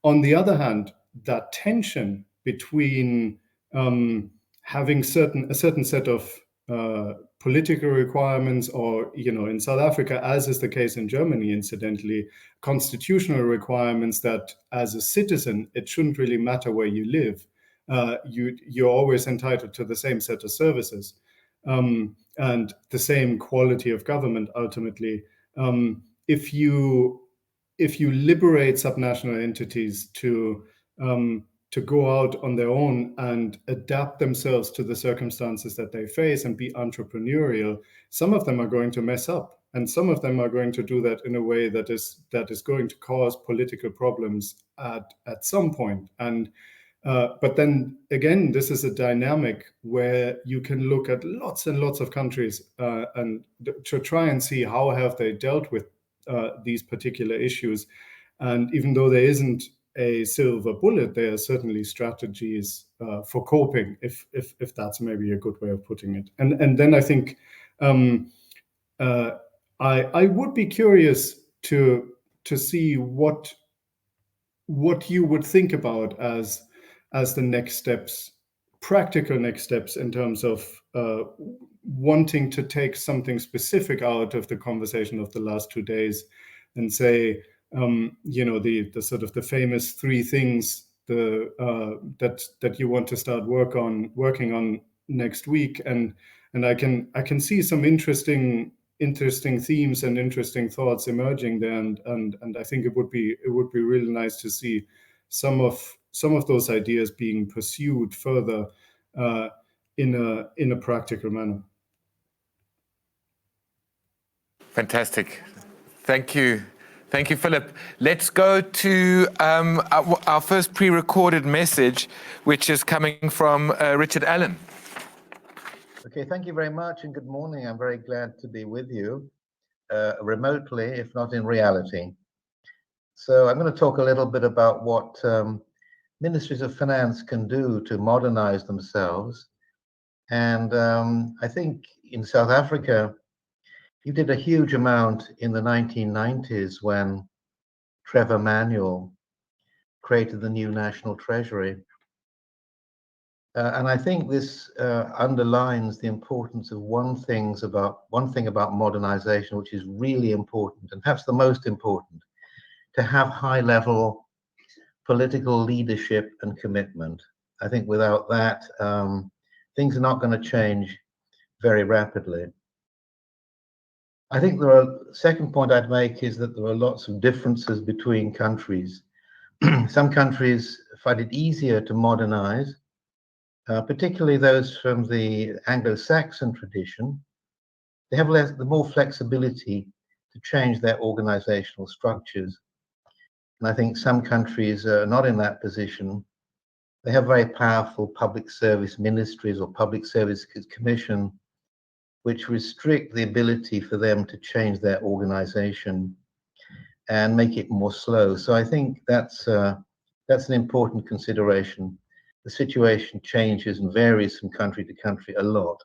On the other hand, that tension between having a certain set of political requirements, or in South Africa, as is the case in Germany, incidentally, constitutional requirements that as a citizen it shouldn't really matter where you live. You're always entitled to the same set of services and the same quality of government ultimately. If you liberate subnational entities to go out on their own and adapt themselves to the circumstances that they face and be entrepreneurial, some of them are going to mess up, and some of them are going to do that in a way that is going to cause political problems at some point. And but then again, this is a dynamic where you can look at lots and lots of countries and to try and see how have they dealt with these particular issues. And even though there isn't a silver bullet, there are certainly strategies for coping, if that's maybe a good way of putting it. And then I think I would be curious to see what you would think about as the next steps, practical next steps, in terms of wanting to take something specific out of the conversation of the last 2 days and say, the sort of the famous 3 things that you want to start working on next week. And I can see some interesting themes and interesting thoughts emerging there, and I think it would be really nice to see some of those ideas being pursued further in a practical manner. Fantastic. Thank you. Thank you, Philip. Let's go to our first pre-recorded message, which is coming from Richard Allen. Okay, thank you very much, and good morning. I'm very glad to be with you remotely, if not in reality. So I'm going to talk a little bit about what ministries of finance can do to modernize themselves. And I think in South Africa, you did a huge amount in the 1990s when Trevor Manuel created the new National Treasury. And I think this underlines the importance of one thing about modernization, which is really important, and perhaps the most important, to have high-level political leadership and commitment. I think without that, things are not going to change very rapidly. I think second point I'd make is that there are lots of differences between countries. Some countries find it easier to modernize, particularly those from the Anglo-Saxon tradition. They have the more flexibility to change their organizational structures. And I think some countries are not in that position. They have very powerful public service ministries or public service commission, which restrict the ability for them to change their organization. and make it more slow. So I think that's an important consideration. The situation changes and varies from country to country a lot.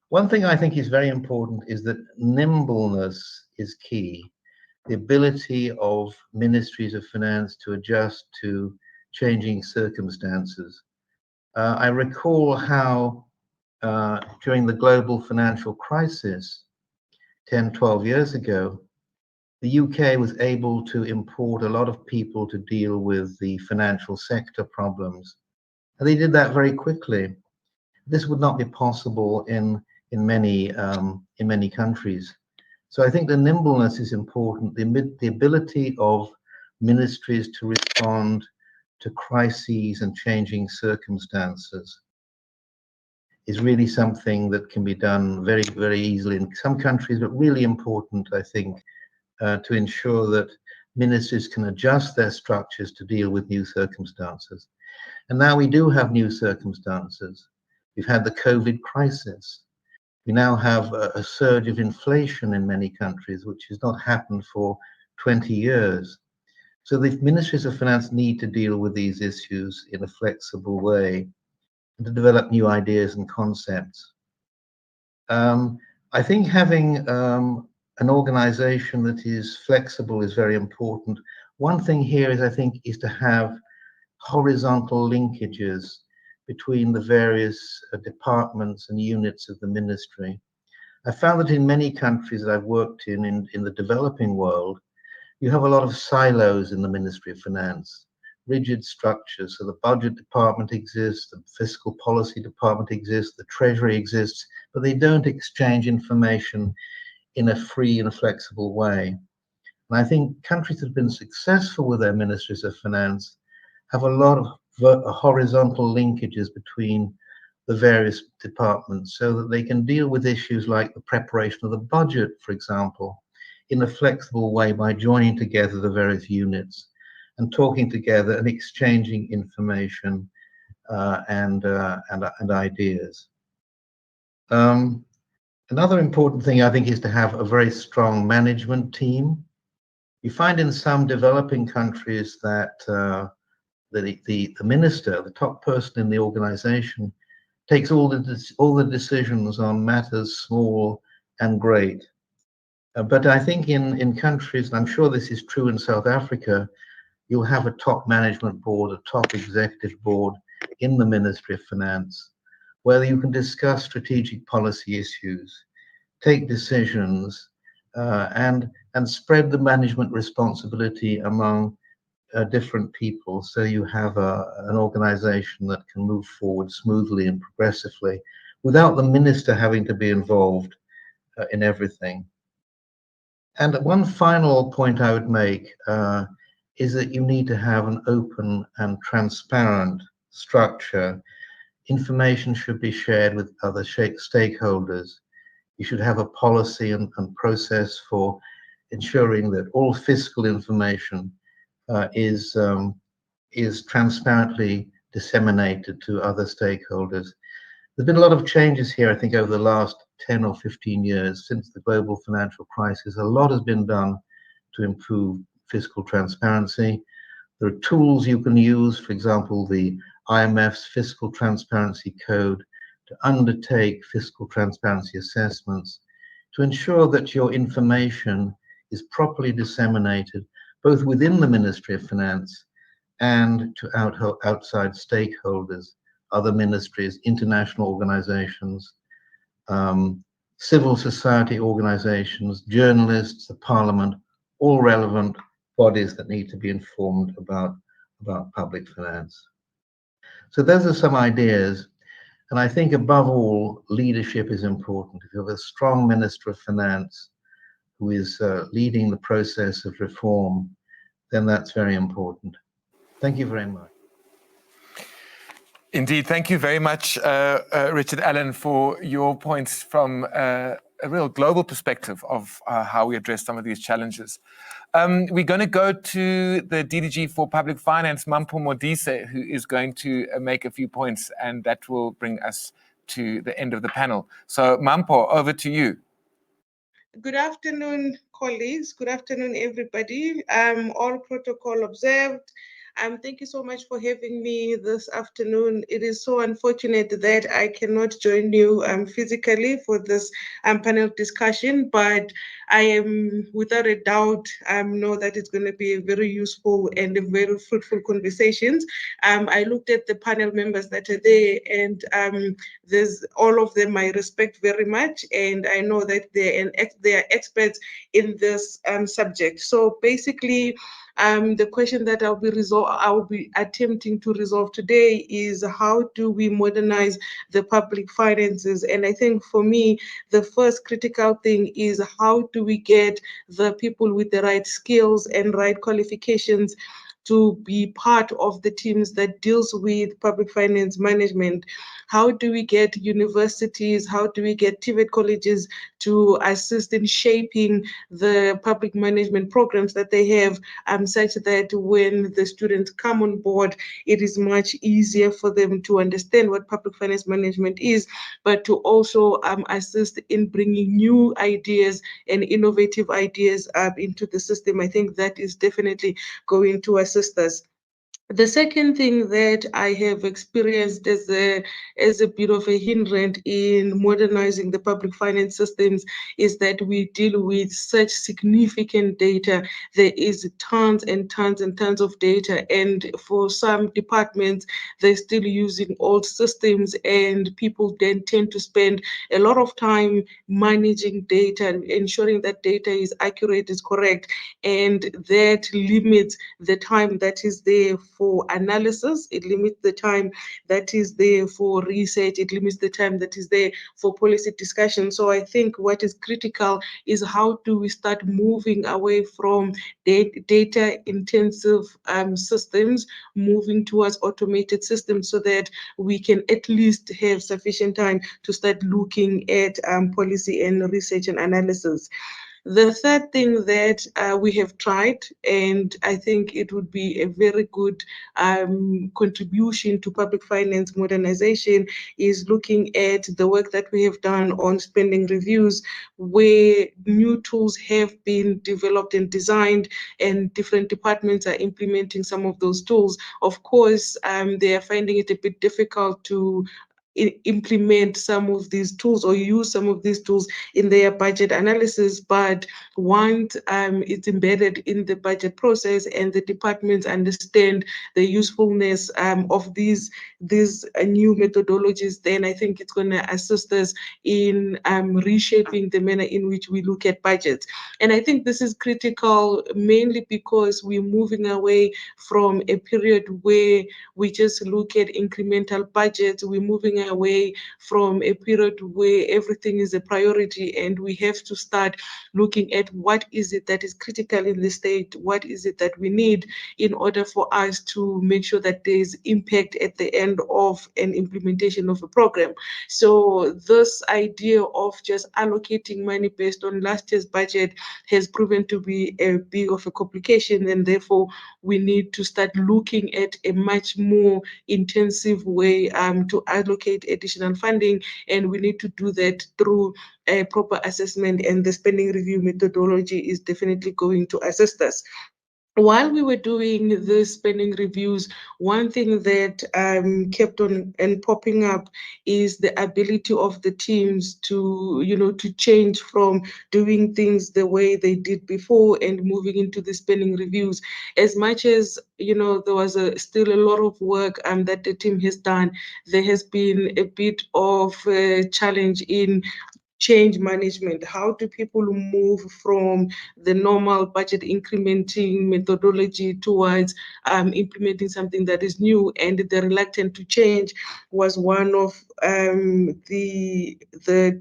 One thing I think is very important is that nimbleness is key. The ability of ministries of finance to adjust to changing circumstances. I recall how during the global financial crisis 10, 12 years ago, the UK was able to import a lot of people to deal with the financial sector problems. And they did that very quickly. This would not be possible in many countries. So I think the nimbleness is important. The ability of ministries to respond to crises and changing circumstances is really something that can be done very, very easily in some countries, but really important, I think, to ensure that ministries can adjust their structures to deal with new circumstances. And now we do have new circumstances. We've had the COVID crisis. We now have a surge of inflation in many countries, which has not happened for 20 years. So the ministries of finance need to deal with these issues in a flexible way and to develop new ideas and concepts. I think having an organization that is flexible is very important. One thing here is, I think, is to have horizontal linkages between the various departments and units of the ministry. I found that in many countries that I've worked in the developing world, you have a lot of silos in the Ministry of Finance, rigid structures. So the budget department exists, the fiscal policy department exists, the treasury exists, but they don't exchange information in a free and flexible way. And I think countries that have been successful with their ministries of finance have a lot of horizontal linkages between the various departments so that they can deal with issues like the preparation of the budget, for example, in a flexible way by joining together the various units and talking together and exchanging information and ideas. Another important thing, I think, is to have a very strong management team. You find in some developing countries that the minister, the top person in the organization, takes all the decisions on matters small and great. But I think in countries, and I'm sure this is true in South Africa, you'll have a top management board, a top executive board in the Ministry of Finance, where you can discuss strategic policy issues, take decisions, and spread the management responsibility among different people, so you have an organization that can move forward smoothly and progressively without the minister having to be involved in everything. And one final point I would make is that you need to have an open and transparent structure. Information should be shared with other stakeholders. You should have a policy and process for ensuring that all fiscal information is transparently disseminated to other stakeholders. There's been a lot of changes here, I think, over the last 10 or 15 years since the global financial crisis. A lot has been done to improve fiscal transparency. There are tools you can use, for example, the IMF's Fiscal Transparency Code, to undertake fiscal transparency assessments to ensure that your information is properly disseminated both within the Ministry of Finance and to outside stakeholders, other ministries, international organizations, civil society organizations, journalists, the parliament, all relevant bodies that need to be informed about public finance. So those are some ideas. And I think above all, leadership is important. If you have a strong Minister of Finance who is leading the process of reform, then that's very important. Thank you very much. Indeed, thank you very much, Richard Allen, for your points from a real global perspective of how we address some of these challenges. We're going to go to the DDG for Public Finance, Mampo Modise, who is going to make a few points, and that will bring us to the end of the panel. So, Mampo, over to you. Good afternoon, colleagues. Good afternoon, everybody. All protocol observed. Thank you so much for having me this afternoon. It is so unfortunate that I cannot join you physically for this panel discussion, but I am without a doubt know that it's going to be a very useful and a very fruitful conversations. I looked at the panel members that are there, and there's all of them I respect very much, and I know that they are experts in this subject. So basically, the question that I'll be attempting to resolve today is how do we modernize the public finances? And I think for me, the first critical thing is how do we get the people with the right skills and right qualifications to be part of the teams that deals with public finance management? How do we get universities, how do we get TVET colleges to assist in shaping the public management programs that they have, such that when the students come on board, it is much easier for them to understand what public finance management is, but to also assist in bringing new ideas and innovative ideas into the system. I think that is definitely going to assist us. The second thing that I have experienced as a bit of a hindrance in modernizing the public finance systems is that we deal with such significant data. There is tons and tons and tons of data, and for some departments, they're still using old systems, and people then tend to spend a lot of time managing data, ensuring that data is accurate, is correct, and that limits the time that is there for analysis, it limits the time that is there for research, it limits the time that is there for policy discussion. So I think what is critical is how do we start moving away from data intensive systems, moving towards automated systems so that we can at least have sufficient time to start looking at policy and research and analysis. The third thing that we have tried, and I think it would be a very good contribution to public finance modernization, is looking at the work that we have done on spending reviews, where new tools have been developed and designed, and different departments are implementing some of those tools. Of course, they are finding it a bit difficult to implement some of these tools or use some of these tools in their budget analysis, but once it's embedded in the budget process and the departments understand the usefulness of these new methodologies, then I think it's going to assist us in reshaping the manner in which we look at budgets. And I think this is critical mainly because we're moving away from a period where we just look at incremental budgets. We're moving away from a period where everything is a priority, and we have to start looking at what is it that is critical in the state, what is it that we need in order for us to make sure that there is impact at the end of an implementation of a program. So this idea of just allocating money based on last year's budget has proven to be a big of a complication, and therefore we need to start looking at a much more intensive way to allocate additional funding, and we need to do that through a proper assessment, and the spending review methodology is definitely going to assist us. While we were doing the spending reviews, one thing that kept on and popping up is the ability of the teams to, to change from doing things the way they did before and moving into the spending reviews. As much as, there was still a lot of work that the team has done, there has been a bit of a challenge in change management. How do people move from the normal budget incrementing methodology towards implementing something that is new? And the reluctance to change was one of the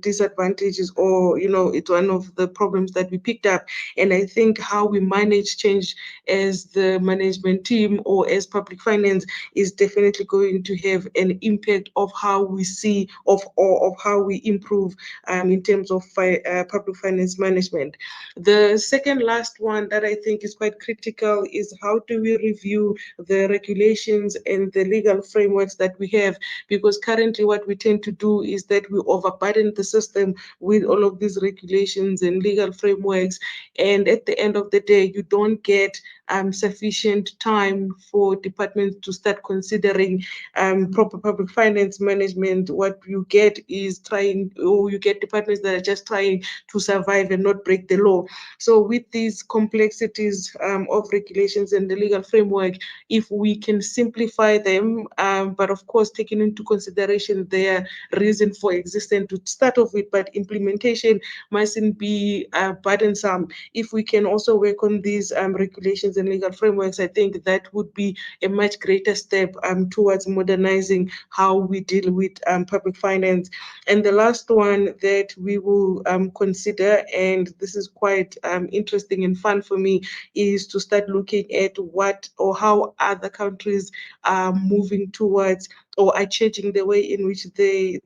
disadvantages, or it's one of the problems that we picked up. And I think how we manage change as the management team or as public finance is definitely going to have an impact of how we see or of how we improve in terms of public finance management. The second last one that I think is quite critical is how do we review the regulations and the legal frameworks that we have, because currently what what we tend to do is that we overburden the system with all of these regulations and legal frameworks. And at the end of the day, you don't get sufficient time for departments to start considering proper public finance management. What you get is you get departments that are just trying to survive and not break the law. So with these complexities of regulations and the legal framework, if we can simplify them, but of course taking into consideration their reason for existence to start off with, but implementation mustn't be burdensome. If we can also work on these regulations and legal frameworks, I think that would be a much greater step towards modernizing how we deal with public finance. And the last one that we will consider, and this is quite interesting and fun for me, is to start looking at what or how other countries are moving towards or are changing the way in which they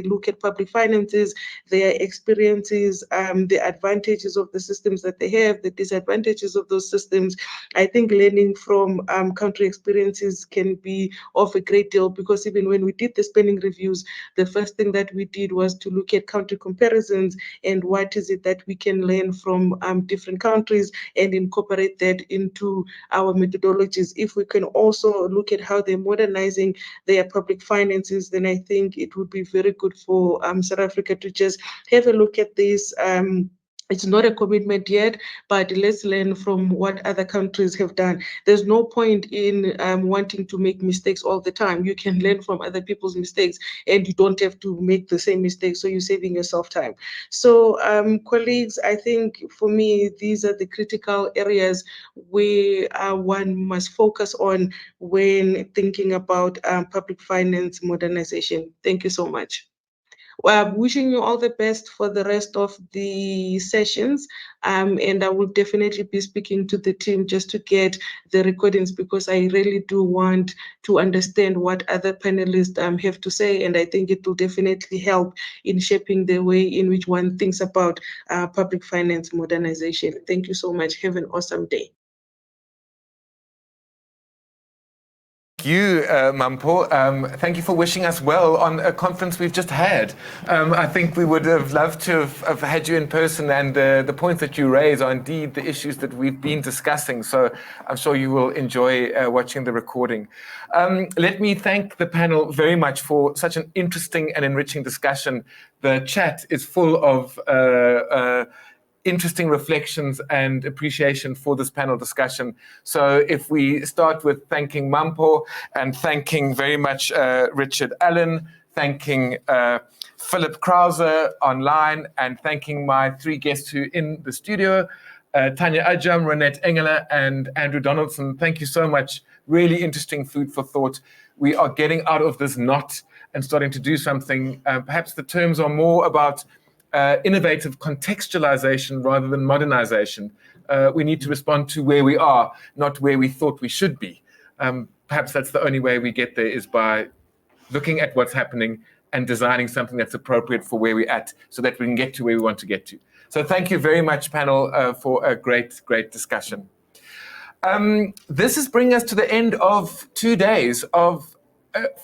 look at public finances, their experiences, the advantages of the systems that they have, the disadvantages of those systems. I think learning from country experiences can be of a great deal, because even when we did the spending reviews, the first thing that we did was to look at country comparisons and what is it that we can learn from different countries and incorporate that into our methodologies. If we can also look at how they're modernizing their public finances, then I think it would be very good for South Africa to just have a look at this. It's not a commitment yet, but let's learn from what other countries have done. There's no point in wanting to make mistakes all the time. You can learn from other people's mistakes and you don't have to make the same mistakes, so you're saving yourself time. So colleagues, I think for me, these are the critical areas where one must focus on when thinking about public finance modernization. Thank you so much. Well, wishing you all the best for the rest of the sessions, and I will definitely be speaking to the team just to get the recordings, because I really do want to understand what other panelists have to say, and I think it will definitely help in shaping the way in which one thinks about public finance modernization. Thank you so much. Have an awesome day. You, Mampo. Thank you for wishing us well on a conference we've just had. I think we would have loved to have had you in person, and the points that you raise are indeed the issues that we've been discussing. So I'm sure you will enjoy watching the recording. Let me thank the panel very much for such an interesting and enriching discussion. The chat is full of interesting reflections and appreciation for this panel discussion. So if we start with thanking Mampo and thanking very much Richard Allen, thanking Philip Krause online, and thanking my three guests who are in the studio, Tanya Ajam, Renette Engeler, and Andrew Donaldson. Thank you so much. Really interesting food for thought. We are getting out of this knot and starting to do something. Perhaps the terms are more about innovative contextualization rather than modernization. We need to respond to where we are, not where we thought we should be. Perhaps that's the only way we get there, is by looking at what's happening and designing something that's appropriate for where we're at, so that we can get to where we want to get to. So thank you very much, panel, for a great discussion. This is bringing us to the end of 2 days of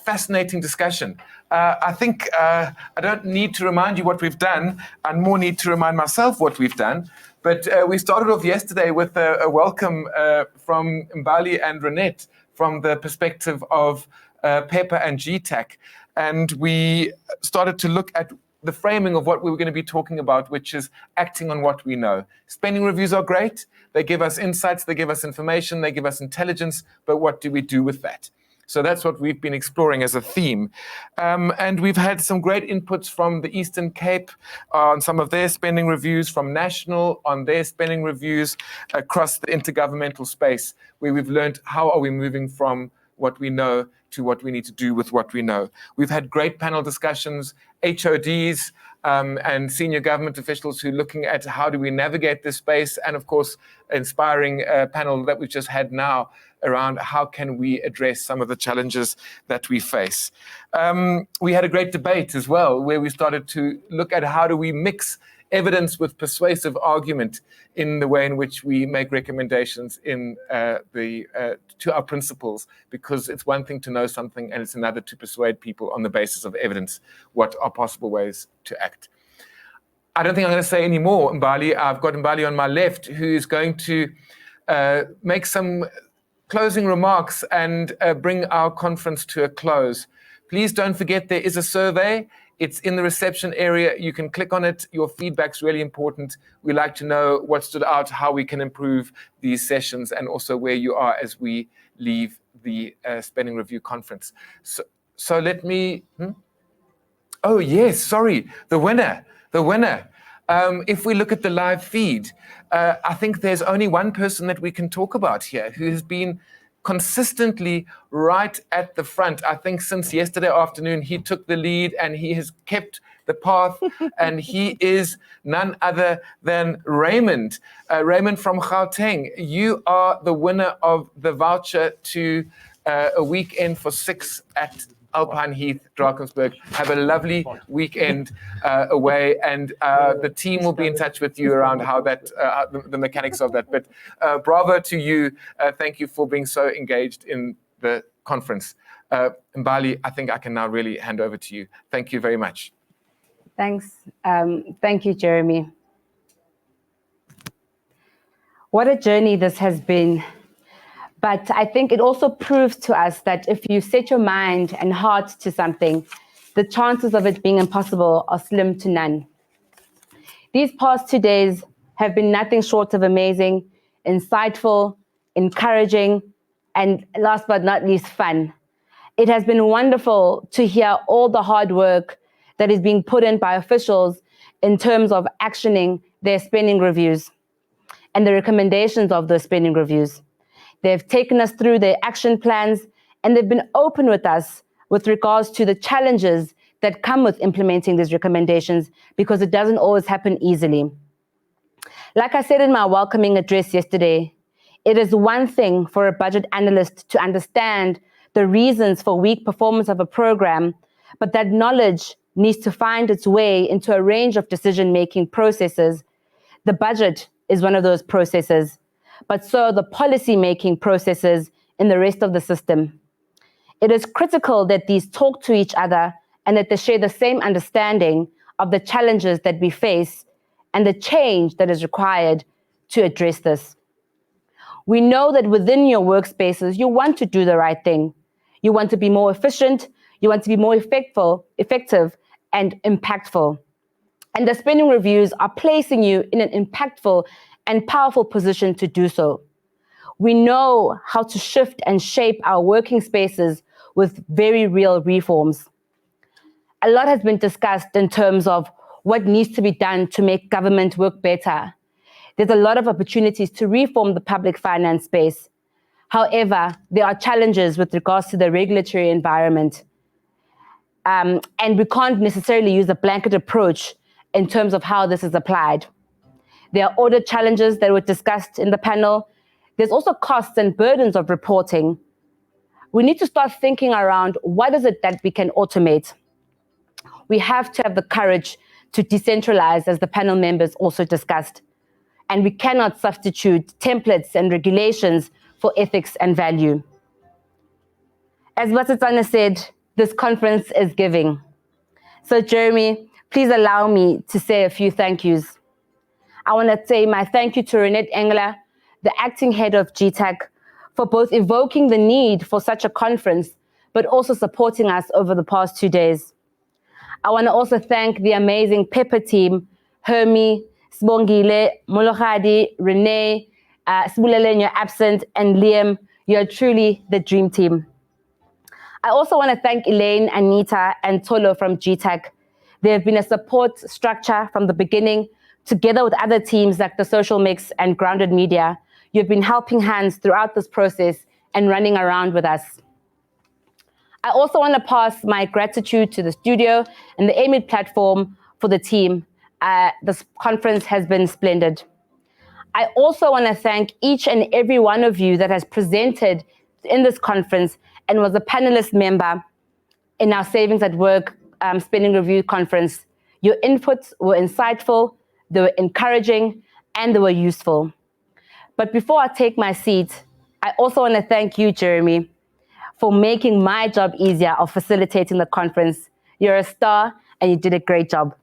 fascinating discussion. I think I don't need to remind you what we've done, and more need to remind myself what we've done. But we started off yesterday with a welcome from Mbali and Renette from the perspective of PEPA and GTAC. And we started to look at the framing of what we were going to be talking about, which is acting on what we know. Spending reviews are great. They give us insights, they give us information, they give us intelligence, but what do we do with that? So that's what we've been exploring as a theme. And we've had some great inputs from the Eastern Cape on some of their spending reviews, from National on their spending reviews across the intergovernmental space, where we've learned how are we moving from what we know to what we need to do with what we know. We've had great panel discussions, HODs, and senior government officials who are looking at how do we navigate this space, and of course, inspiring panel that we've just had now around how can we address some of the challenges that we face. We had a great debate as well, where we started to look at how do we mix evidence with persuasive argument in the way in which we make recommendations in to our principles, because it's one thing to know know something, and it's another to persuade people on the basis of evidence what are possible ways to act. I don't think I'm going to say any more, Mbali. I've got Mbali on my left, who is going to make some closing remarks and bring our conference to a close. Please don't forget there is a survey. It's in the reception area. You can click on it. Your feedback's really important. We like to know what stood out, how we can improve these sessions, and also where you are as we leave the Spending Review conference. So let me... Oh, yes, sorry, the winner. If we look at the live feed, I think there's only one person that we can talk about here who has been consistently right at the front. I think since yesterday afternoon, he took the lead and he has kept the path, and he is none other than Raymond. Raymond from Gauteng, you are the winner of the voucher to a weekend for 6 at Alpine Heath, Drakensberg. Have a lovely weekend away, and the team will be in touch with you around how that, the mechanics of that. But bravo to you. Thank you for being so engaged in the conference. Mbali, I think I can now really hand over to you. Thank you very much. Thanks. Thank you, Jeremy. What a journey this has been. But I think it also proves to us that if you set your mind and heart to something, the chances of it being impossible are slim to none. These past 2 days have been nothing short of amazing, insightful, encouraging, and last but not least, fun. It has been wonderful to hear all the hard work that is being put in by officials in terms of actioning their spending reviews and the recommendations of those spending reviews. They've taken us through their action plans, and they've been open with us with regards to the challenges that come with implementing these recommendations, because it doesn't always happen easily. Like I said in my welcoming address yesterday, it is one thing for a budget analyst to understand the reasons for weak performance of a program, but that knowledge needs to find its way into a range of decision-making processes. The budget is one of those processes, but so are the policy-making processes in the rest of the system. It is critical that these talk to each other and that they share the same understanding of the challenges that we face and the change that is required to address this. We know that within your workspaces, you want to do the right thing. You want to be more efficient, you want to be more effective and impactful. And the spending reviews are placing you in an impactful and powerful position to do so. We know how to shift and shape our working spaces with very real reforms. A lot has been discussed in terms of what needs to be done to make government work better. There's a lot of opportunities to reform the public finance space. However, there are challenges with regards to the regulatory environment. And we can't necessarily use a blanket approach in terms of how this is applied. There are audit challenges that were discussed in the panel. There's also costs and burdens of reporting. We need to start thinking around what is it that we can automate. We have to have the courage to decentralize, as the panel members also discussed. And we cannot substitute templates and regulations for ethics and value. As Basetsana said, this conference is giving. So Jeremy, please allow me to say a few thank yous. I want to say my thank you to Renette Engler, the acting head of GTAC, for both evoking the need for such a conference, but also supporting us over the past 2 days. I want to also thank the amazing Pepper team, Hermie, Sbongile, Molokadi, Renee, Sibulele in your absent, and Liam. You're truly the dream team. I also want to thank Elaine, Anita, and Tolo from GTAC. They have been a support structure from the beginning, together with other teams like the Social Mix and Grounded Media. You've been helping hands throughout this process and running around with us. I also want to pass my gratitude to the studio and the AMID platform for the team. This conference has been splendid. I also want to thank each and every one of you that has presented in this conference and was a panelist member in our Savings at Work Spending Review conference. Your inputs were insightful, they were encouraging, and they were useful. But before I take my seat, I also want to thank you, Jeremy, for making my job easier of facilitating the conference. You're a star and you did a great job.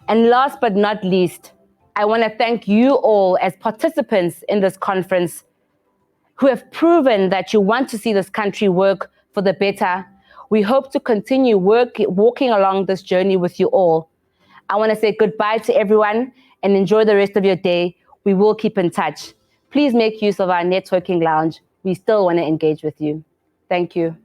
And last but not least, I want to thank you all as participants in this conference who have proven that you want to see this country work for the better. We hope to continue walking along this journey with you all. I want to say goodbye to everyone and enjoy the rest of your day. We will keep in touch. Please make use of our networking lounge. We still want to engage with you. Thank you.